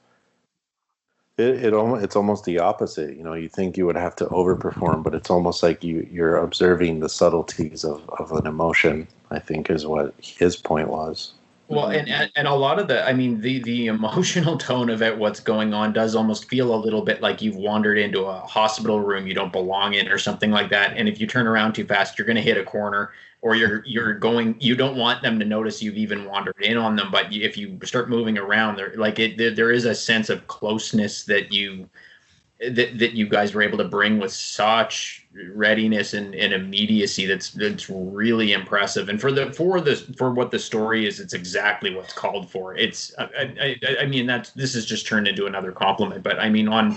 It's almost the opposite. You think you would have to overperform, but it's almost like you're observing the subtleties of an emotion, I think, is what his point was. Well, and a lot of the emotional tone of it, what's going on, does almost feel a little bit like you've wandered into a hospital room you don't belong in, or something like that. And if you turn around too fast, you're going to hit a corner, or you don't want them to notice you've even wandered in on them. But if you start moving around, there is a sense of closeness that you guys were able to bring with such readiness and immediacy. That's really impressive. And for what the story is, it's exactly what's called for. It's I mean, this has just turned into another compliment, but I mean, on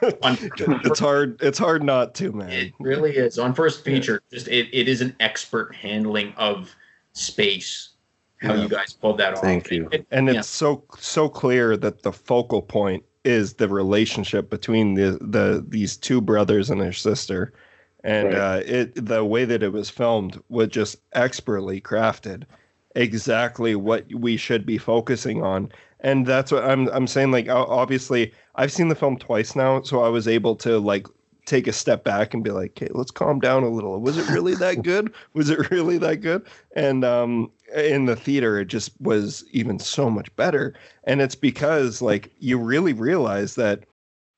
it's hard not to, man. It really is. On first feature, just it is an expert handling of space. How you guys pulled that off. Thank you. It's so clear that the focal point is the relationship between these two brothers and their sister, and right. The way that it was filmed was just expertly crafted, exactly what we should be focusing on. And that's what I'm saying. Like, obviously, I've seen the film twice now, so I was able to, like, take a step back and be like, okay, let's calm down a little. Was it really that good? Was it really that good? And in the theater, it just was even so much better. And it's because, like, you really realize that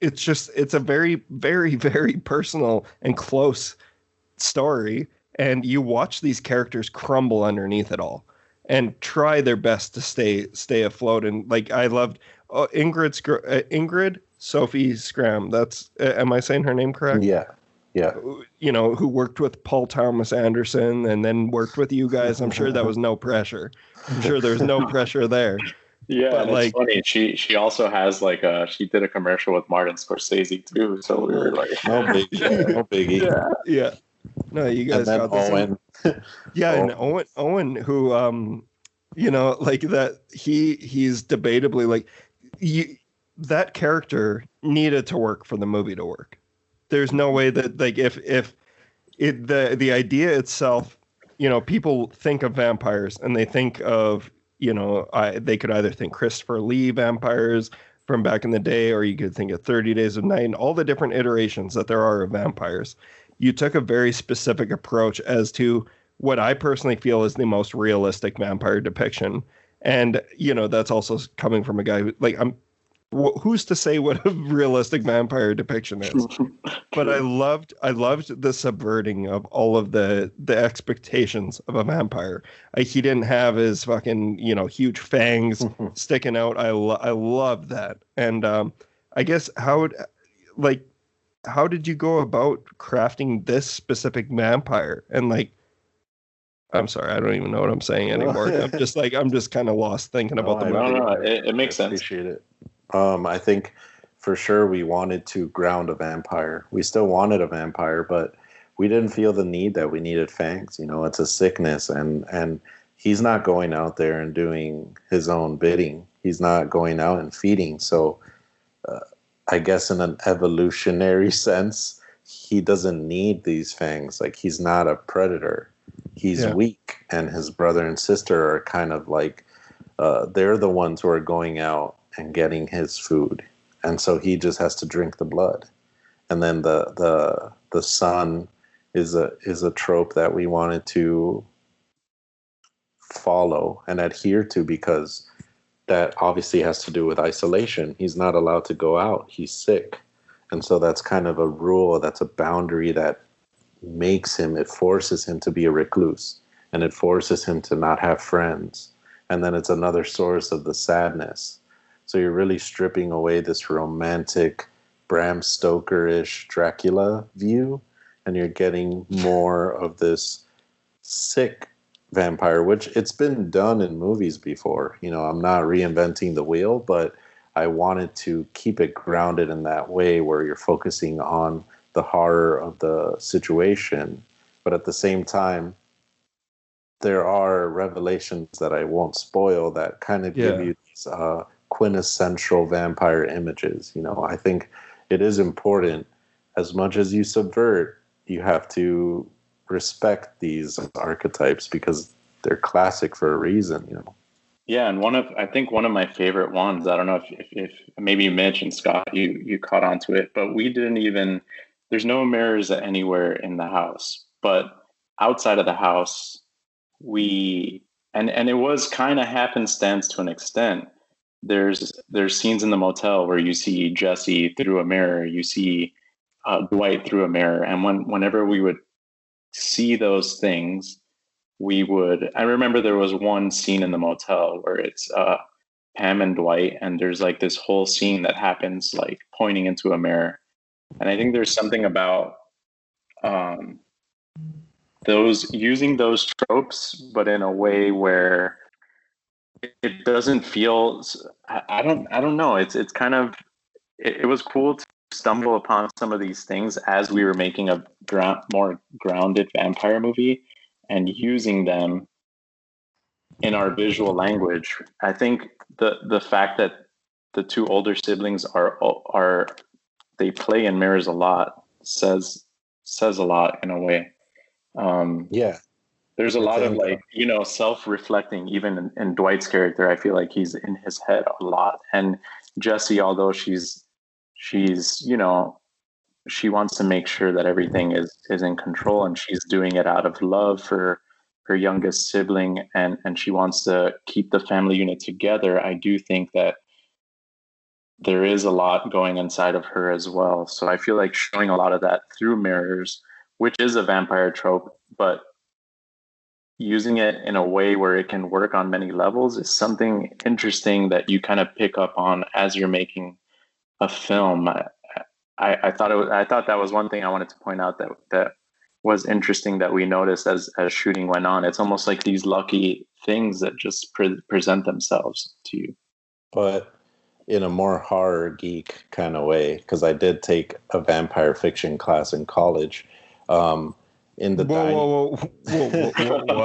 it's a very, very, very personal and close story. And you watch these characters crumble underneath it all and try their best to stay afloat. And, like, I loved Ingrid Sophie Scram. That's am I saying her name correct? Yeah. Yeah. you know, who worked with Paul Thomas Anderson and then worked with you guys. I'm sure that was no pressure. I'm sure there's no pressure there. Yeah, But and it's like, funny. She also has like she did a commercial with Martin Scorsese too. So we were like, No biggie. No biggie. yeah, yeah, no, you And guys then got this. Owen. Yeah, and Owen. Owen, who, you know, like that, he's debatably like, you, that character needed to work for the movie to work. There's no way that like if it the idea itself, you know, people think of vampires and they think of, you know, they could either think Christopher Lee vampires from back in the day, or you could think of 30 Days of Night and all the different iterations that there are of vampires. You took a very specific approach as to what I personally feel is the most realistic vampire depiction. And, you know, that's also coming from a guy who, like, who's to say what a realistic vampire depiction is? But I loved the subverting of all of the expectations of a vampire. He didn't have his fucking, you know, huge fangs sticking out. I love that. And I guess how did you go about crafting this specific vampire? And like, I'm sorry, I don't even know what I'm saying anymore. I'm just kind of lost thinking No, about the I movie. no, it makes sense. appreciate it. I think for sure we wanted to ground a vampire. We still wanted a vampire, but we didn't feel the need that we needed fangs. You know, it's a sickness, and he's not going out there and doing his own bidding. He's not going out and feeding. So I guess in an evolutionary sense, he doesn't need these fangs. Like, he's not a predator. He's weak, and his brother and sister are kind of like, they're the ones who are going out and getting his food, and so he just has to drink the blood. And then the son is a trope that we wanted to follow and adhere to, because that obviously has to do with isolation. He's not allowed to go out. He's sick. And so that's kind of a rule, that's a boundary that it forces him to be a recluse, and it forces him to not have friends. And then it's another source of the sadness. So you're really stripping away this romantic Bram Stoker-ish Dracula view, and you're getting more of this sick vampire, which it's been done in movies before. You know, I'm not reinventing the wheel, but I wanted to keep it grounded in that way, where you're focusing on the horror of the situation, but at the same time, there are revelations that I won't spoil that kind of give you these quintessential vampire images. You know, I think it is important, as much as you subvert, you have to respect these archetypes because they're classic for a reason, you know. Yeah, and I think one of my favorite ones, I don't know if maybe Mitch and Scott, you caught onto it, but we didn't even, there's no mirrors anywhere in the house, but outside of the house, and it was kind of happenstance to an extent. There's scenes in the motel where you see Jesse through a mirror, you see Dwight through a mirror, and whenever we would see those things, I remember there was one scene in the motel where it's Pam and Dwight, and there's like this whole scene that happens like pointing into a mirror. And I think there's something about using those tropes, but in a way where it doesn't feel, I don't know. It's kind of, it was cool to stumble upon some of these things as we were making a more grounded vampire movie and using them in our visual language. I think the fact that the two older siblings are they play in mirrors a lot says a lot in a way. There's a lot of like, you know, self-reflecting even in Dwight's character. I feel like he's in his head a lot. And Jessie, although she's you know, she wants to make sure that everything is in control, and she's doing it out of love for her youngest sibling, and she wants to keep the family unit together. I do think that there is a lot going inside of her as well. So I feel like showing a lot of that through mirrors, which is a vampire trope, but using it in a way where it can work on many levels is something interesting that you kind of pick up on as you're making a film. I thought that was one thing I wanted to point out that was interesting that we noticed as shooting went on. It's almost like these lucky things that just present themselves to you. But in a more horror geek kind of way, because I did take a vampire fiction class in college. In the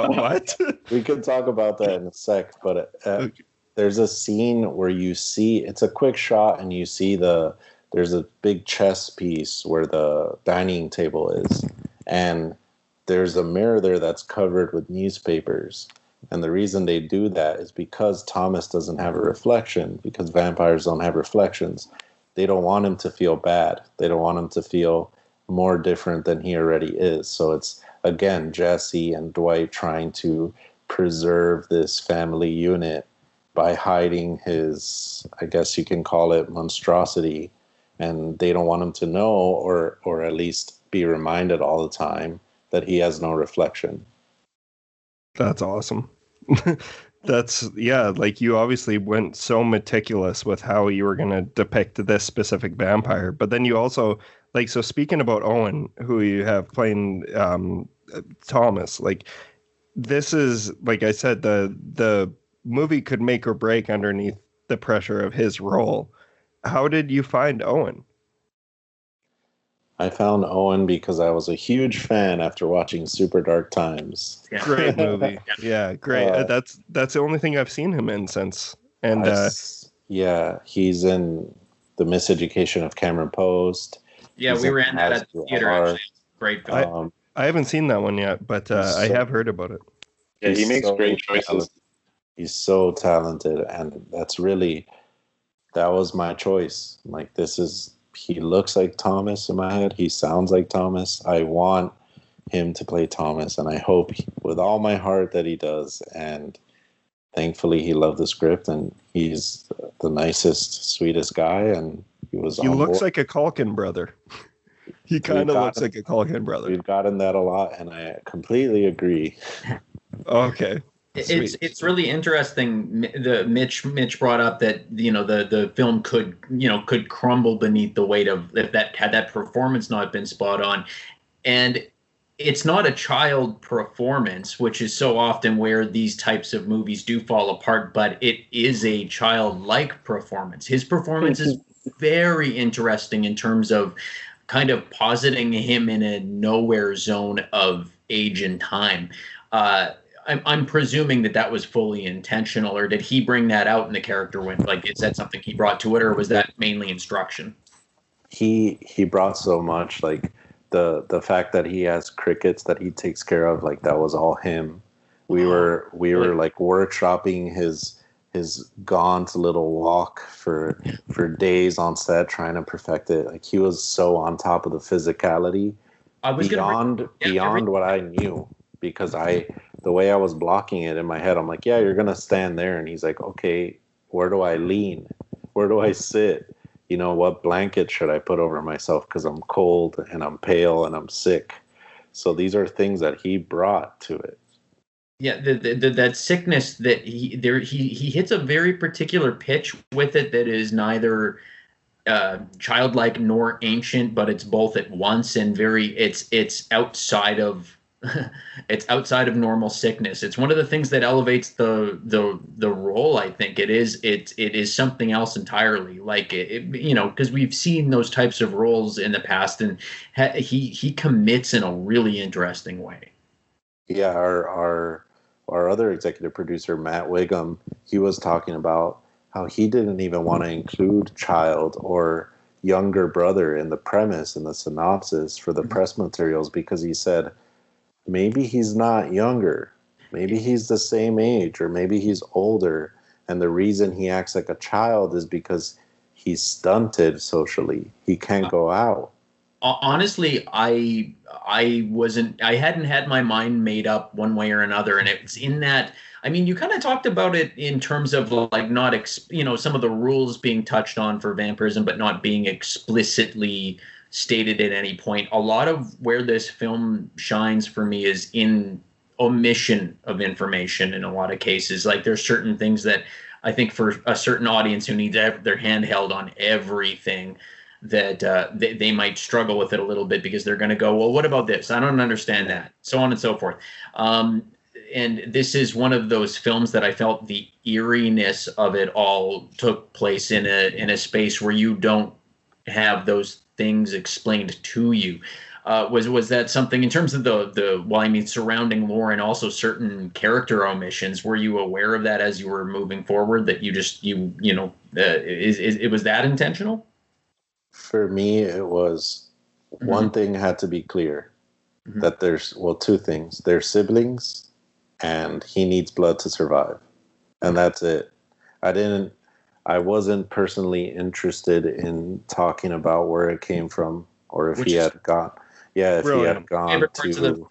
What? We could talk about that in a sec, but Okay. there's a scene where you see, it's a quick shot, and you see there's a big chess piece where the dining table is, and there's a mirror there that's covered with newspapers. And the reason they do that is because Thomas doesn't have a reflection, because vampires don't have reflections. They don't want him to feel bad. They don't want him to feel more different than he already is. So it's, again, Jesse and Dwight trying to preserve this family unit by hiding his, I guess you can call it, monstrosity. And they don't want him to know, or at least be reminded all the time, that he has no reflection. That's awesome. Like, you obviously went so meticulous with how you were going to depict this specific vampire, but then you also, like, so speaking about Owen, who you have playing Thomas, like, this is, like I said, the movie could make or break underneath the pressure of his role. How did you find Owen? I found Owen because I was a huge fan after watching Super Dark Times. Yeah. Great movie. Yeah, great. That's the only thing I've seen him in since. And yeah, he's in The Miseducation of Cameron Post. Yeah, He's we ran that at the theater. Actually, great film. I haven't seen that one yet, but I have heard about it. Yeah, he makes great choices. He's so talented, and that was my choice. Like, he looks like Thomas in my head. He sounds like Thomas. I want him to play Thomas, and I hope with all my heart that he does. And thankfully, he loved the script, and he's the nicest, sweetest guy. And he looks like a Culkin brother. He kind of looks like a Culkin brother. We've gotten that a lot, and I completely agree. Okay. It's really interesting. Mitch brought up that the film could crumble beneath the weight of if that performance not been spot on, and it's not a child performance, which is so often where these types of movies do fall apart. But it is a childlike performance. His performance is very interesting in terms of kind of positing him in a nowhere zone of age and time. I'm presuming that was fully intentional, or did he bring that out in the character when, like, is that something he brought to it, or was that mainly instruction? He brought so much, like the fact that he has crickets that he takes care of, like, that was all him. We were like workshopping his gaunt little walk for days on set, trying to perfect it. Like, he was so on top of the physicality beyond what I knew, because the way I was blocking it in my head, I'm like, yeah, you're going to stand there. And he's like, okay, where do I lean? Where do I sit? What blanket should I put over myself? Because I'm cold and I'm pale and I'm sick. So these are things that he brought to it. Yeah, that sickness that he hits a very particular pitch with it that is neither childlike nor ancient, but it's both at once, and it's outside of it's outside of normal sickness. It's one of the things that elevates the role. I think it is something else entirely. Like because we've seen those types of roles in the past, and he commits in a really interesting way. Yeah, our other executive producer, Matt Wiggum, he was talking about how he didn't even want to include child or younger brother in the premise, in the synopsis for the press materials, because he said, maybe he's not younger. Maybe he's the same age, or maybe he's older. And the reason he acts like a child is because he's stunted socially. He can't go out. Honestly, I hadn't had my mind made up one way or another. And it's in that, I mean, you kind of talked about it in terms of like some of the rules being touched on for vampirism, but not being explicitly stated at any point. A lot of where this film shines for me is in omission of information in a lot of cases. Like, there's certain things that I think for a certain audience who needs their hand held on everything, that they might struggle with it a little bit because they're going to go, well, what about this? I don't understand that, so on and so forth. And this is one of those films that I felt the eeriness of it all took place in a space where you don't have those things explained to you. Was that something in terms of surrounding lore and also certain character omissions? Were you aware of that as you were moving forward? That it was that intentional? For me, it was one thing had to be clear, that there's two things: they're siblings, and he needs blood to survive, and that's it. I wasn't personally interested in talking about where it came from, or if he had gone Favorite parts of the film,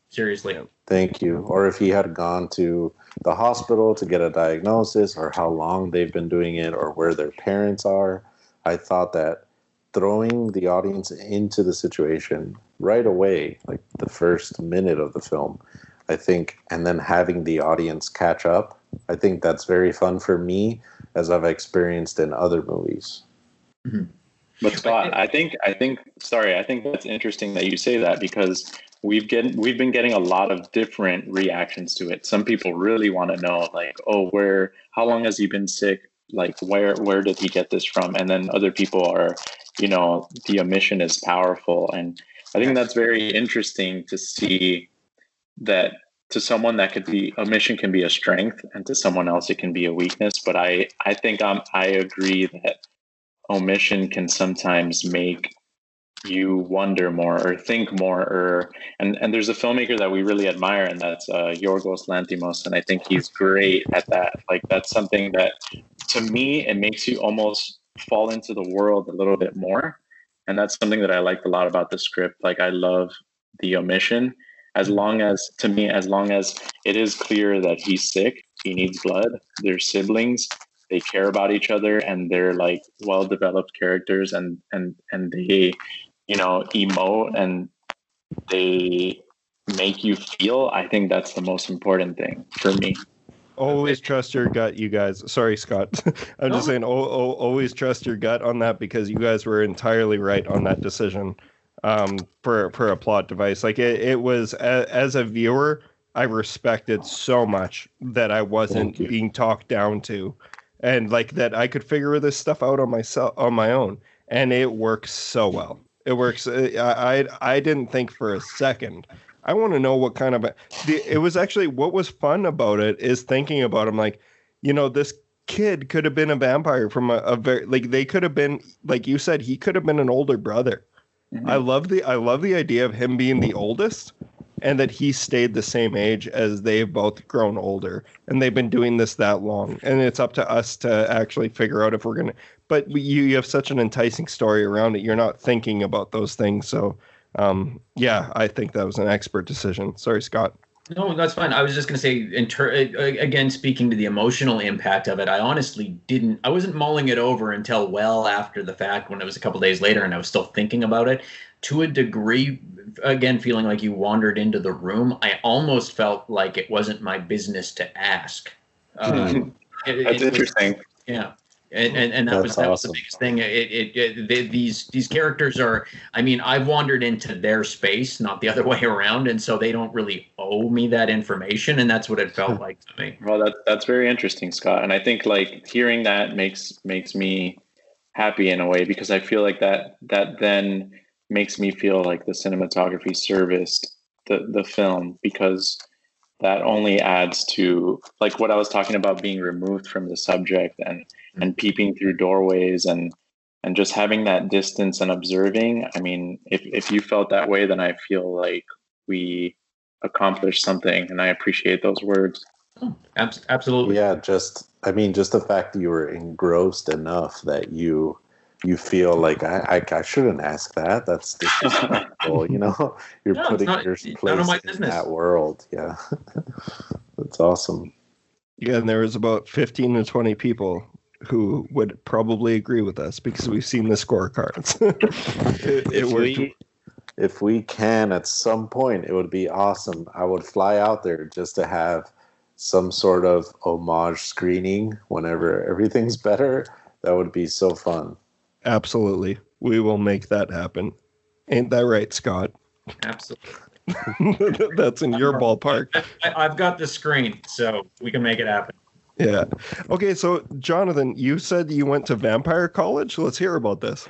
seriously. Thank you. Or if he had gone to the hospital to get a diagnosis, or how long they've been doing it, or where their parents are. I thought that throwing the audience into the situation right away, like the first minute of the film, I think, and then having the audience catch up, I think that's very fun for me, as I've experienced in other movies. Mm-hmm. But Scott, I think that's interesting that you say that, because we've been getting a lot of different reactions to it. Some people really want to know, like, oh, how long has he been sick? Like, where did he get this from? And then other people are, the omission is powerful. And I think that's very interesting to see that to someone omission can be a strength, and to someone else it can be a weakness. But I think I agree that omission can sometimes make you wonder more or think more, and there's a filmmaker that we really admire, and that's Yorgos Lanthimos, and I think he's great at that. Like, that's something that, to me, it makes you almost fall into the world a little bit more, and that's something that I liked a lot about the script. Like, I love the omission, as long as it is clear that he's sick, he needs blood, they're siblings, they care about each other, and they're like well-developed characters, and they, emote, and they make you feel. I think that's the most important thing for me. Always trust your gut, you guys. Sorry, Scott. I'm just saying, always trust your gut on that, because you guys were entirely right on that decision for a plot device. Like, it was, as a viewer, I respected so much that I wasn't being talked down to, and like that I could figure this stuff out on my own, and it works so well. It works. I didn't think for a second. I want to know what kind of it was actually. What was fun about it is thinking about him, like, this kid could have been a vampire from a very, like, they could have been, like you said, he could have been an older brother. Mm-hmm. I love the idea of him being the oldest, and that he stayed the same age as they've both grown older, and they've been doing this that long, and it's up to us to actually figure out if we're gonna. But you have such an enticing story around it. You're not thinking about those things, so. I think that was an expert decision. Sorry, Scott. No, that's fine. I was just going to say, again, speaking to the emotional impact of it, I honestly I wasn't mulling it over until well after the fact, when it was a couple days later and I was still thinking about it. To a degree, again, feeling like you wandered into the room, I almost felt like it wasn't my business to ask. That's interesting. Yeah. And that was the biggest thing. These characters are, I mean, I've wandered into their space, not the other way around, and so they don't really owe me that information, and that's what it felt like to me. Well, that's very interesting, Scott, and I think, like, hearing that makes me happy in a way, because I feel like that then makes me feel like the cinematography serviced the film, because that only adds to, like, what I was talking about, being removed from the subject and peeping through doorways and just having that distance and observing. I mean, if you felt that way, then I feel like we accomplished something, and I appreciate those words. Oh, absolutely. Yeah, just the fact that you were engrossed enough that you feel like I shouldn't ask that. That's disrespectful, You're putting your place in that world. Yeah. That's awesome. Yeah, and there was about 15 to 20 people who would probably agree with us, because we've seen the scorecards. If we can, at some point, it would be awesome. I would fly out there just to have some sort of homage screening whenever everything's better. That would be so fun. Absolutely. We will make that happen. Ain't that right, Scott? Absolutely. That's in your ballpark. I've got the screen, so we can make it happen. Yeah. Okay, so Jonathan, you said you went to vampire college. Let's hear about this.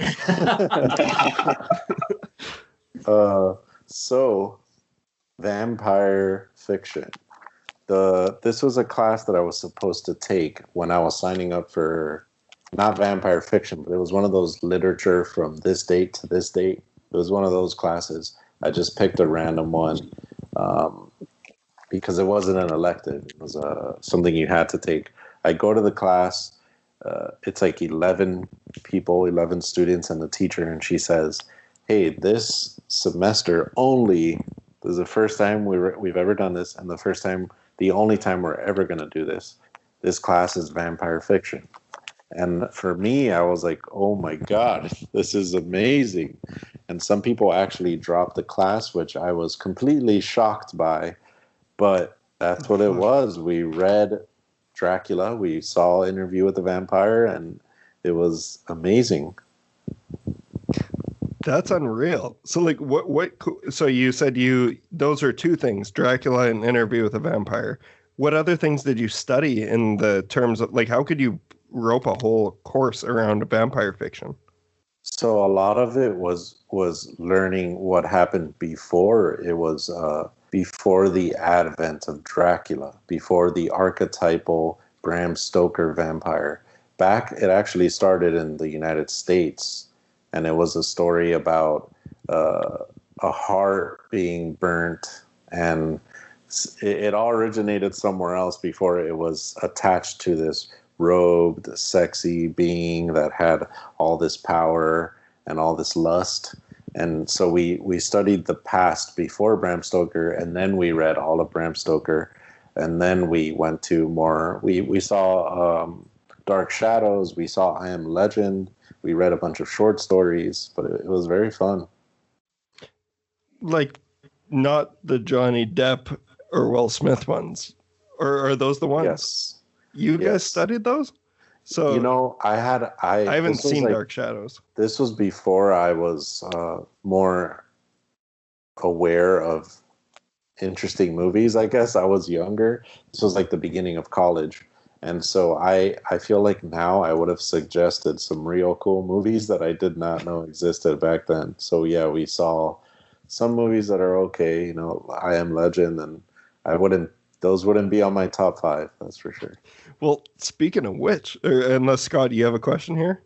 So vampire fiction. This was a class that I was supposed to take when I was signing up for not vampire fiction, but it was one of those literature from this date to this date. It was one of those classes. I just picked a random one because it wasn't an elective. It was something you had to take. I go to the class. It's like 11 people, 11 students, and the teacher, and she says, "Hey, this semester only. This is the first time we've ever done this, and the only time we're ever going to do this. This class is vampire fiction." And for me, I was like, "Oh my God, this is amazing!" And some people actually dropped the class, which I was completely shocked by. But that's what it was. We read Dracula. We saw Interview with the Vampire, and it was amazing. That's unreal. So like so you said those are two things, Dracula and Interview with a Vampire. What other things did you study in the terms of, like, how could you rope a whole course around vampire fiction? So a lot of it was learning what happened before. It was before the advent of Dracula, before the archetypal Bram Stoker vampire. It actually started in the United States, and it was a story about a heart being burnt, and it all originated somewhere else before it was attached to this robed, sexy being that had all this power and all this lust. And so we studied the past before Bram Stoker, and then we read all of Bram Stoker, and then we went to more. We saw Dark Shadows. We saw I Am Legend. We read a bunch of short stories, but it was very fun. Like, not the Johnny Depp or Will Smith ones, or are those the ones? Yes. You guys studied those? So I haven't seen Dark Shadows. This was before I was more aware of interesting movies, I guess. I was younger. This was like the beginning of college. And so I feel like now I would have suggested some real cool movies that I did not know existed back then. So yeah, we saw some movies that are okay, I Am Legend, and those wouldn't be on my top 5, that's for sure. Well, speaking of which, unless Scott, you have a question here?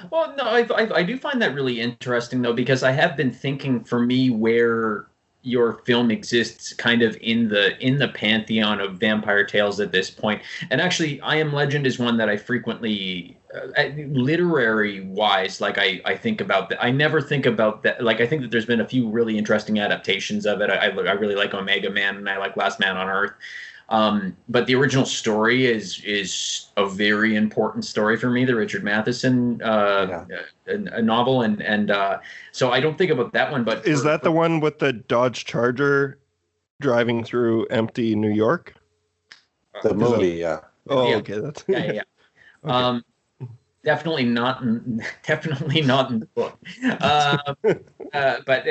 Well, no, I do find that really interesting, though, because I have been thinking, for me, where your film exists kind of in the pantheon of vampire tales at this point. And actually, I Am Legend is one that I frequently, literary wise, like I think about that. I never think about that. Like, I think that there's been a few really interesting adaptations of it. I really like Omega Man, and I like Last Man on Earth. But the original story is a very important story for me, the Richard Matheson a novel, and so I don't think about that one. But is that the one with the Dodge Charger driving through empty New York? The movie, yeah. Oh, yeah. Okay, that's yeah. Okay. Definitely not in the book. But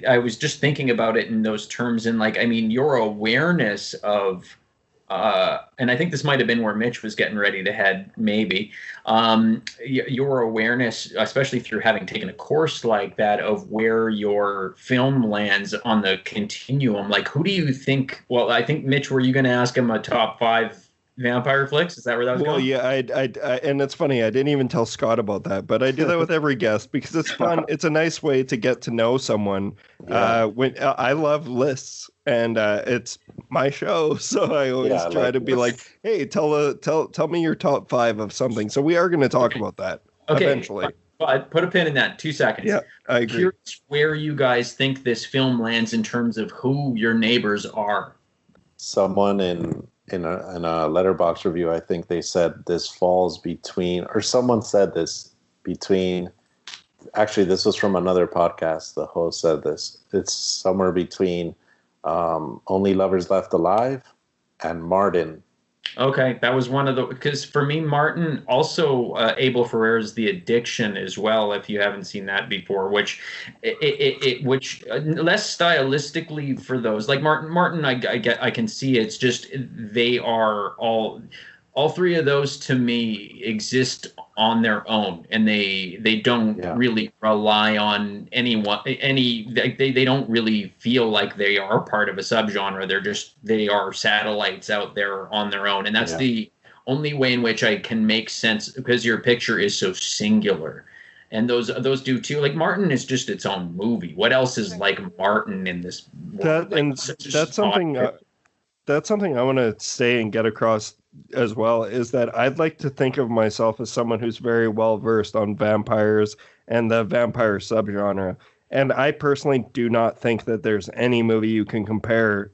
I was just thinking about it in those terms, and like, I mean, your awareness of, and I think this might have been where Mitch was getting ready to head, maybe, your awareness, especially through having taken a course like that, of where your film lands on the continuum. Like, who do you think? Well, I think, Mitch, were you going to ask him a top 5 vampire flicks? Is that where that was going? Well, yeah, I and it's funny, I didn't even tell Scott about that, but I do that with every guest because it's fun. It's a nice way to get to know someone. Yeah. When I love lists, and it's my show, so I always try to be like, hey, tell me your top 5 of something. So we are going to talk about that eventually. But put a pin in that. 2 seconds. Yeah, I agree. Curious where you guys think this film lands in terms of who your neighbors are. Someone in a Letterboxd review, I think they said this falls between, or someone said this between, actually this was from another podcast, the host said this, it's somewhere between Only Lovers Left Alive and Martin. Okay, that was one of the, because for me, Martin, also Abel Ferrara's The Addiction as well. If you haven't seen that before, which less stylistically for those like Martin, I get, I can see it's just they are all three of those to me exist on their own, and they don't Yeah. really rely on they don't really feel like they are part of a subgenre. They are satellites out there on their own, and that's Yeah. the only way in which I can make sense, because your picture is so singular. And those do too. Like Martin is just its own movie. What else is like Martin in this world? Like, That's something. That's something I want to say and get across as well, is that I'd like to think of myself as someone who's very well versed on vampires and the vampire subgenre. And I personally do not think that there's any movie you can compare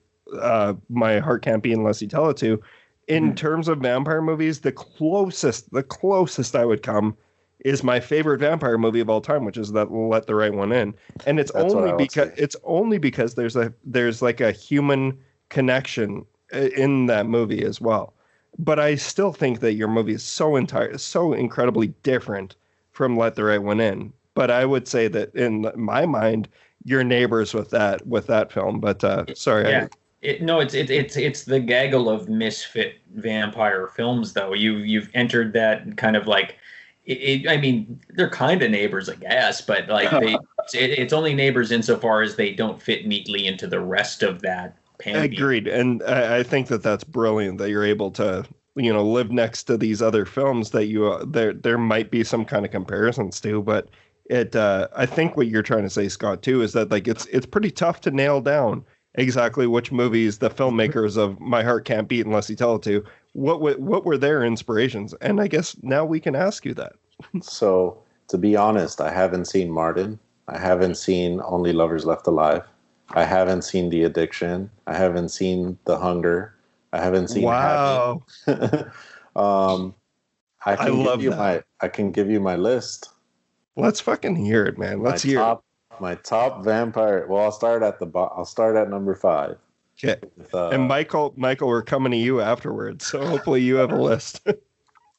My Heart Can't Beat Unless You Tell It to. In terms of vampire movies, the closest I would come is my favorite vampire movie of all time, which is that Let the Right One In. And it's only because there's like a human connection in that movie as well. But I still think that your movie is so incredibly different from Let the Right One In. But I would say that in my mind, you're neighbors with that film. But sorry, yeah. It's the gaggle of misfit vampire films, though. You've entered that kind of like, I mean, they're kind of neighbors, I guess, but like it's only neighbors insofar as they don't fit neatly into the rest of that pantheon. Agreed, and I think that that's brilliant that you're able to live next to these other films that there might be some kind of comparisons to, but I think what you're trying to say, Scott, too, is that like it's pretty tough to nail down exactly which movies the filmmakers of My Heart Can't Beat Unless You Tell It to, what were their inspirations, and I guess now we can ask you that. So to be honest, I haven't seen Martin. I haven't seen Only Lovers Left Alive. I haven't seen The Addiction. I haven't seen The Hunger. I haven't seen Wow. I can give you my list. Let's fucking hear it, man. Let's hear it. My top vampire. Well, I'll start at number 5. Okay. And Michael, we're coming to you afterwards, so hopefully you have a list.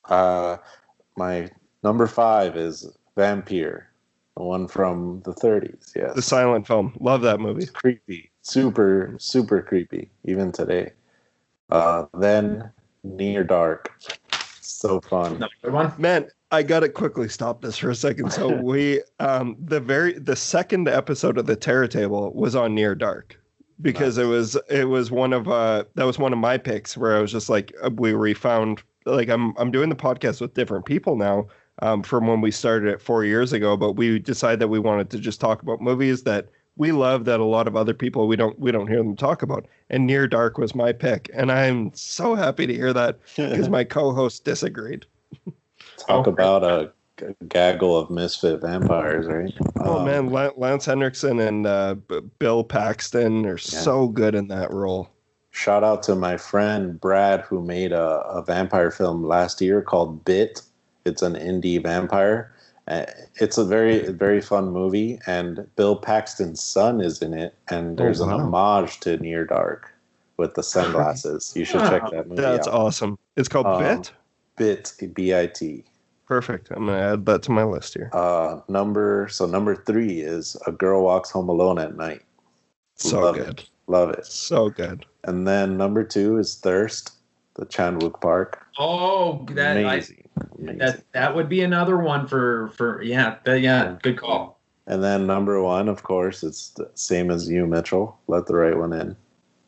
My number 5 is Vampire, the one from the 30s. Yes, the silent film. Love that movie. It's creepy, super creepy, even today. Then Near Dark, so fun. Good one, man. I gotta quickly stop this for a second. So we, the second episode of the Terror Table was on Near Dark, because nice. it was one of my picks, where I was just like, we found, like, I'm doing the podcast with different people now, from when we started it 4 years ago, but we decided that we wanted to just talk about movies that we love that a lot of other people we don't hear them talk about, and Near Dark was my pick, and I'm so happy to hear that, because my co-host disagreed. Talk about a gaggle of misfit vampires, right? Oh man, Lance Henriksen and Bill Paxton are so good in that role. Shout out to my friend Brad, who made a vampire film last year called Bit. It's an indie vampire. It's a very, very fun movie, and Bill Paxton's son is in it, and there's an homage to Near Dark with the sunglasses. You should check that movie out. That's awesome. It's called Bit? Bit, B-I-T. Perfect. I'm going to add that to my list here. Number 3 is A Girl Walks Home Alone at Night. Love it. So good. And then number 2 is Thirst, the Chan-wook Park. Oh, amazing. That would be another one for good call. And then number 1, of course, it's the same as you, Mitchell. Let the Right One In.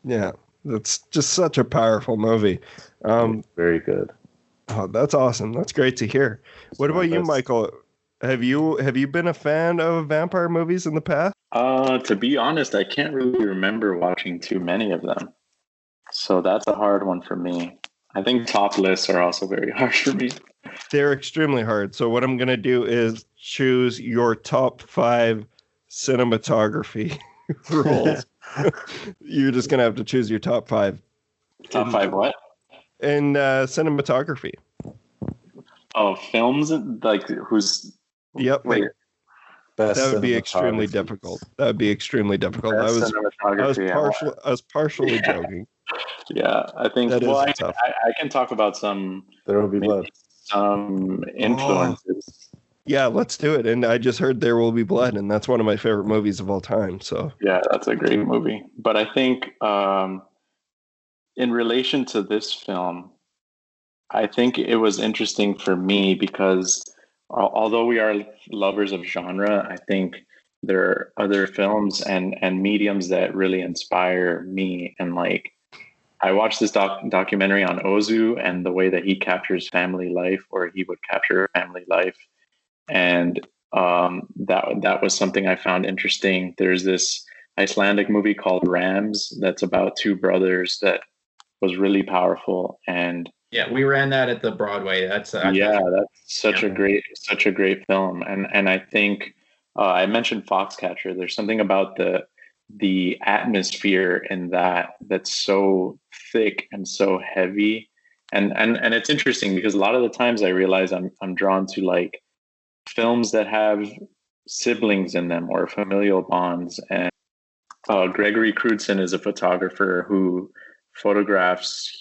Yeah, that's just such a powerful movie. Very good. Oh, that's awesome. That's great to hear. What about you, Michael? Have you been a fan of vampire movies in the past? To be honest, I can't really remember watching too many of them. So that's a hard one for me. I think top lists are also very hard for me. They're extremely hard. So what I'm going to do is choose your top 5 cinematography roles. You're just going to have to choose your top 5. Top 5 what? In cinematography. Oh, films? Like who's... Yep. Wait. That would be extremely difficult. I was partially joking. Yeah, I think. That Well, is I, tough. I can talk about some There will be maybe blood. some Oh, influences. yeah, let's do it. And I just heard There Will Be Blood, and that's one of my favorite movies of all time. So, Yeah, that's a great movie. But I think in relation to this film, I think it was interesting for me because although we are lovers of genre, I think there are other films and mediums that really inspire me. And like, I watched this documentary on Ozu and the way that he captures family life, or he would capture family life, and that was something I found interesting. There's this Icelandic movie called Rams that's about two brothers that was really powerful, and Yeah, we ran that at the Broadway. That's yeah, that's yeah. such a great film, and I think I mentioned Foxcatcher. There's something about the atmosphere in that that's so thick and so heavy, and it's interesting because a lot of the times I realize I'm drawn to like films that have siblings in them or familial bonds. And Gregory Crewdson is a photographer who photographs.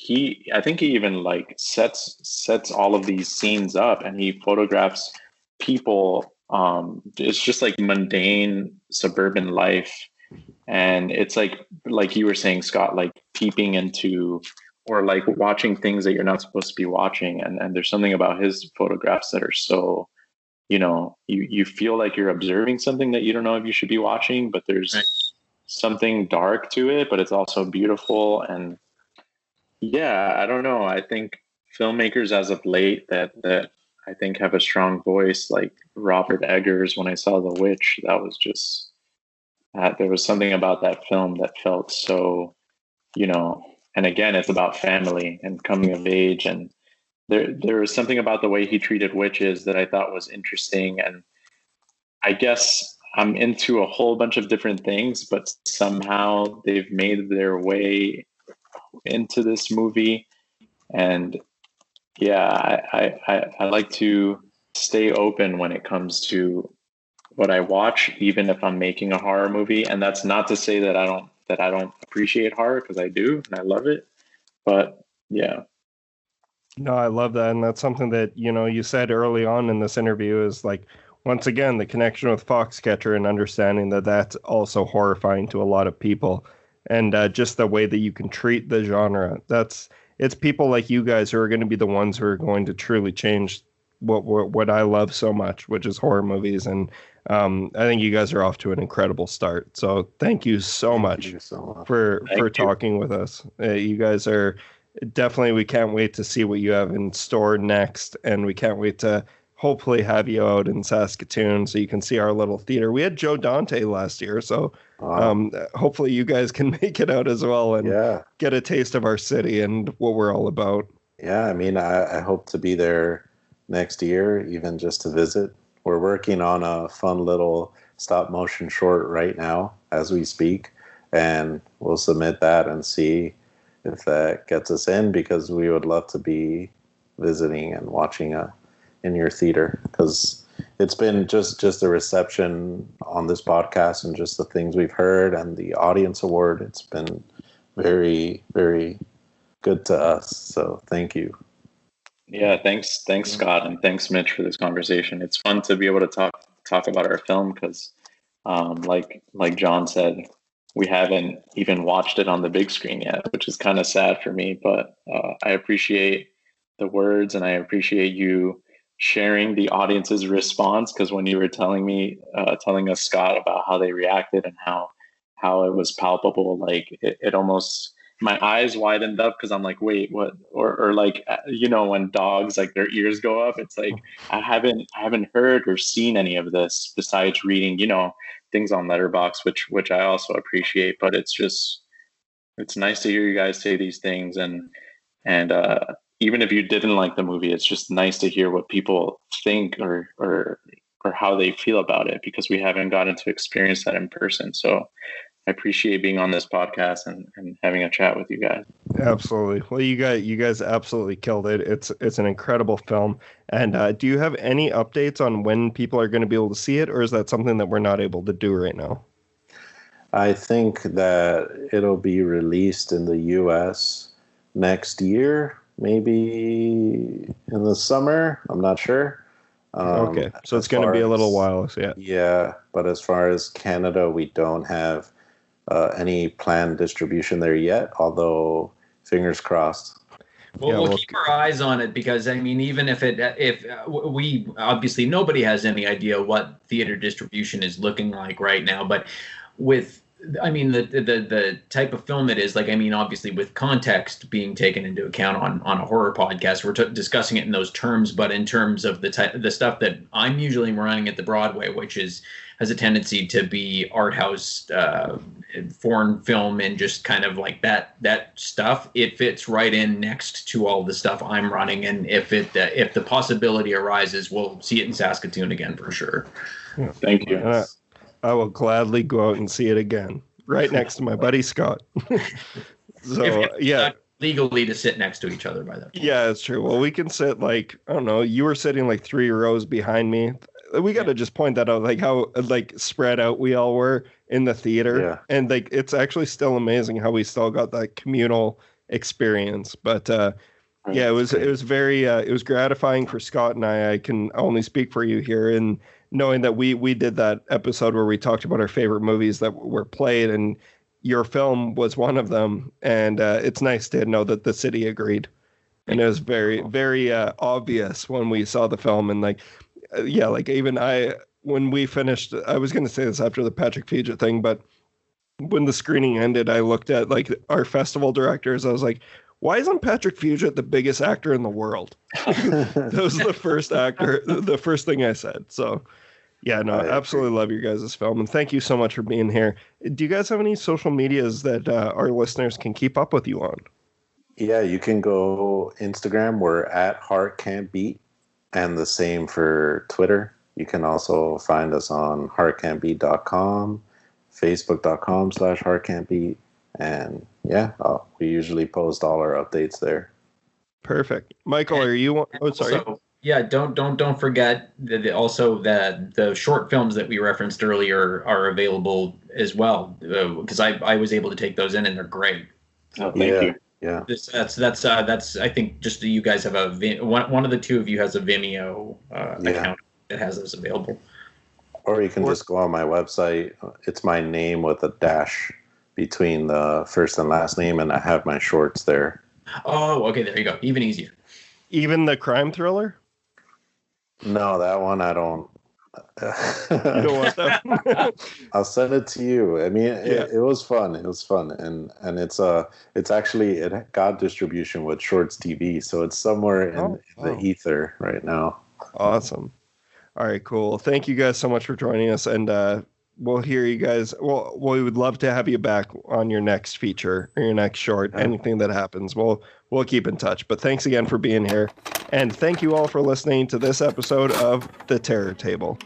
I think he even like sets all of these scenes up, and he photographs people. It's just like mundane suburban life, and it's like you were saying, Scott, like peeping into or like watching things that you're not supposed to be watching. And there's something about his photographs that are so, you feel like you're observing something that you don't know if you should be watching, but there's Right. something dark to it, but it's also beautiful. And yeah, I don't know. I think filmmakers as of late that I think have a strong voice, like Robert Eggers. When I saw The Witch, that was just there was something about that film that felt so, and again, it's about family and coming of age, and there was something about the way he treated witches that I thought was interesting. And I guess I'm into a whole bunch of different things, but somehow they've made their way into this movie. And yeah, I like to stay open when it comes to what I watch, even if I'm making a horror movie. And that's not to say that I don't appreciate horror, because I do and I love it. But yeah. no, I love that. And that's something that, you said early on in this interview is like, once again, the connection with Foxcatcher and understanding that that's also horrifying to a lot of people. And just the way that you can treat the genre. It's people like you guys who are going to be the ones who are going to truly change what I love so much, which is horror movies. And I think you guys are off to an incredible start. So thank you so Thank much you so much. for Thank you. talking with us. You guys are definitely, we can't wait to see what you have in store next, and we can't wait to hopefully have you out in Saskatoon so you can see our little theater. We had Joe Dante last year, so hopefully you guys can make it out as well and get a taste of our city and what we're all about. Yeah, I mean, I hope to be there next year, even just to visit. We're working on a fun little stop motion short right now as we speak, and we'll submit that and see if that gets us in, because we would love to be visiting and watching in your theater, because it's been just the reception on this podcast and just the things we've heard and the audience award. It's been very, very good to us. So thank you. Yeah, thanks, Scott, and thanks, Mitch, for this conversation. It's fun to be able to talk about our film because, like John said, we haven't even watched it on the big screen yet, which is kind of sad for me. But I appreciate the words, and I appreciate you sharing the audience's response, because when you were telling us, Scott, about how they reacted and how it was palpable, like it almost, my eyes widened up because I'm like, wait, what? Or like, when dogs, like their ears go up, it's like I haven't heard or seen any of this besides reading, things on Letterboxd, which I also appreciate. But it's nice to hear you guys say these things, and even if you didn't like the movie, it's just nice to hear what people think or how they feel about it, because we haven't gotten to experience that in person. So I appreciate being on this podcast and having a chat with you guys. Absolutely. Well, you guys absolutely killed it. It's an incredible film. And do you have any updates on when people are going to be able to see it, or is that something that we're not able to do right now? I think that it'll be released in the US next year, maybe in the summer. I'm not sure. Okay, so it's going to be a little while. So yeah, but as far as Canada, we don't have any planned distribution there yet, although fingers crossed. We'll keep our eyes on it, because I mean, even if we obviously, nobody has any idea what theater distribution is looking like right now, but with, I mean, the type of film it is, like, I mean, obviously with context being taken into account on a horror podcast, we're discussing it in those terms, but in terms of the stuff that I'm usually running at the Broadway, which has a tendency to be art house, foreign film, and just kind of like that stuff, it fits right in next to all the stuff I'm running. And if the possibility arises, we'll see it in Saskatoon again for sure. Yeah. Thank you. I will gladly go out and see it again, right next to my buddy Scott. So yeah, legally to sit next to each other by that point. Yeah, it's true. Well, we can sit, like, I don't know, you were sitting like 3 rows behind me. We got to just point that out, like how like spread out we all were in the theater. Yeah. And like it's actually still amazing how we still got that communal experience. But yeah, it was very it was gratifying for Scott and I can only speak for you here, and knowing that we did that episode where we talked about our favorite movies that were played, and your film was one of them. And it's nice to know that the city agreed. And it was very, very obvious when we saw the film. And like, yeah, like even when we finished, I was going to say this after the Patrick Fugit thing, but when the screening ended, I looked at like our festival directors. I was like, why isn't Patrick Fugit the biggest actor in the world? That was the first thing I said. So yeah, no, I absolutely love your guys' film. And thank you so much for being here. Do you guys have any social medias that our listeners can keep up with you on? Yeah, you can go Instagram. We're at Heart Can't Beat, and the same for Twitter. You can also find us on heartcan'tbeat.com, facebook.com/heartcan'tbeat. And yeah, we usually post all our updates there. Perfect. Michael, are you? Oh, sorry. Also, yeah, don't forget that also that the short films that we referenced earlier are available as well, because I was able to take those in and they're great. Oh, thank you. Yeah. That's I think just you guys have one of the two of you has a Vimeo account that has those available. Or you can just go on my website. It's my name with a dash between the first and last name, and I have my shorts there. Oh, okay, there you go. Even easier. Even the crime thriller? No, that one I don't. You don't want that? I'll send it to you. I mean, it was fun. It was fun, and it's actually, it got distribution with Shorts TV, so it's somewhere in the ether right now. Awesome. All right, cool. Thank you guys so much for joining us, and we'll hear you guys. Well, we would love to have you back on your next feature or your next short. Anything that happens, we'll keep in touch. But thanks again for being here, and thank you all for listening to this episode of The Terror Table.